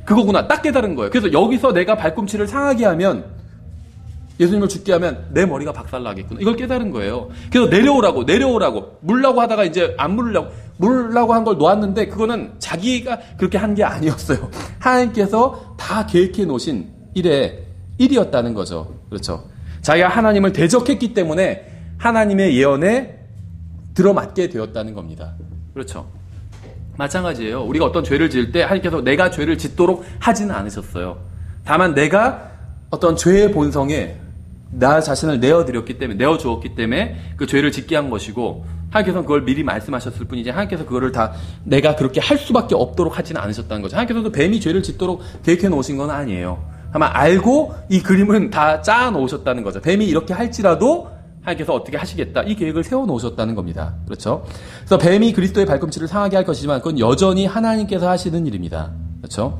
그거구나. 딱 깨달은 거예요. 그래서 여기서 내가 발꿈치를 상하게 하면, 예수님을 죽게 하면 내 머리가 박살나겠구나. 이걸 깨달은 거예요. 그래서 내려오라고 물라고 하다가 이제 안 물라고 한 걸 놓았는데 그거는 자기가 그렇게 한 게 아니었어요. 하나님께서 다 계획해 놓으신 일이었다는 거죠. 그렇죠. 자기가 하나님을 대적했기 때문에 하나님의 예언에 들어맞게 되었다는 겁니다. 그렇죠. 마찬가지예요. 우리가 어떤 죄를 지을 때 하나님께서 내가 죄를 짓도록 하지는 않으셨어요. 다만 내가 어떤 죄의 본성에 나 자신을 내어주었기 때문에 그 죄를 짓게 한 것이고, 하나님께서는 그걸 미리 말씀하셨을 뿐이지 하나님께서 그거를 다 내가 그렇게 할 수밖에 없도록 하지는 않으셨다는 거죠. 하나님께서도 뱀이 죄를 짓도록 계획해 놓으신 건 아니에요. 아마 알고 이 그림은 다 짜 놓으셨다는 거죠. 뱀이 이렇게 할지라도 하나님께서 어떻게 하시겠다, 이 계획을 세워 놓으셨다는 겁니다. 그렇죠? 그래서 뱀이 그리스도의 발꿈치를 상하게 할 것이지만 그건 여전히 하나님께서 하시는 일입니다. 그렇죠?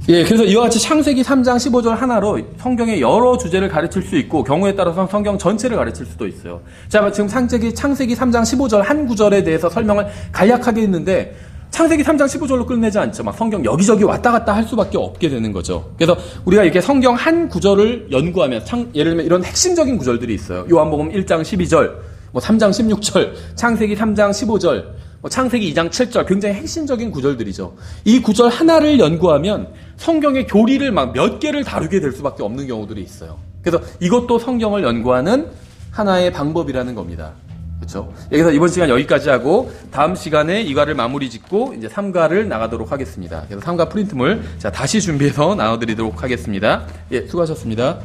예, 그래서 이와 같이 창세기 3장 15절 하나로 성경의 여러 주제를 가르칠 수 있고, 경우에 따라서 성경 전체를 가르칠 수도 있어요. 자, 지금 창세기 3장 15절 한 구절에 대해서 설명을 간략하게 했는데, 창세기 3장 15절로 끝내지 않죠. 막 성경 여기저기 왔다 갔다 할 수밖에 없게 되는 거죠. 그래서 우리가 이렇게 성경 한 구절을 연구하면, 예를 들면 이런 핵심적인 구절들이 있어요. 요한복음 1장 12절, 3장 16절, 창세기 3장 15절, 창세기 2장 7절, 굉장히 핵심적인 구절들이죠. 이 구절 하나를 연구하면 성경의 교리를 막 몇 개를 다루게 될 수밖에 없는 경우들이 있어요. 그래서 이것도 성경을 연구하는 하나의 방법이라는 겁니다. 그렇죠? 그래서 이번 시간 여기까지 하고 다음 시간에 2과를 마무리 짓고 이제 3과를 나가도록 하겠습니다. 그래서 3과 프린트물 다시 준비해서 나눠드리도록 하겠습니다. 예, 수고하셨습니다.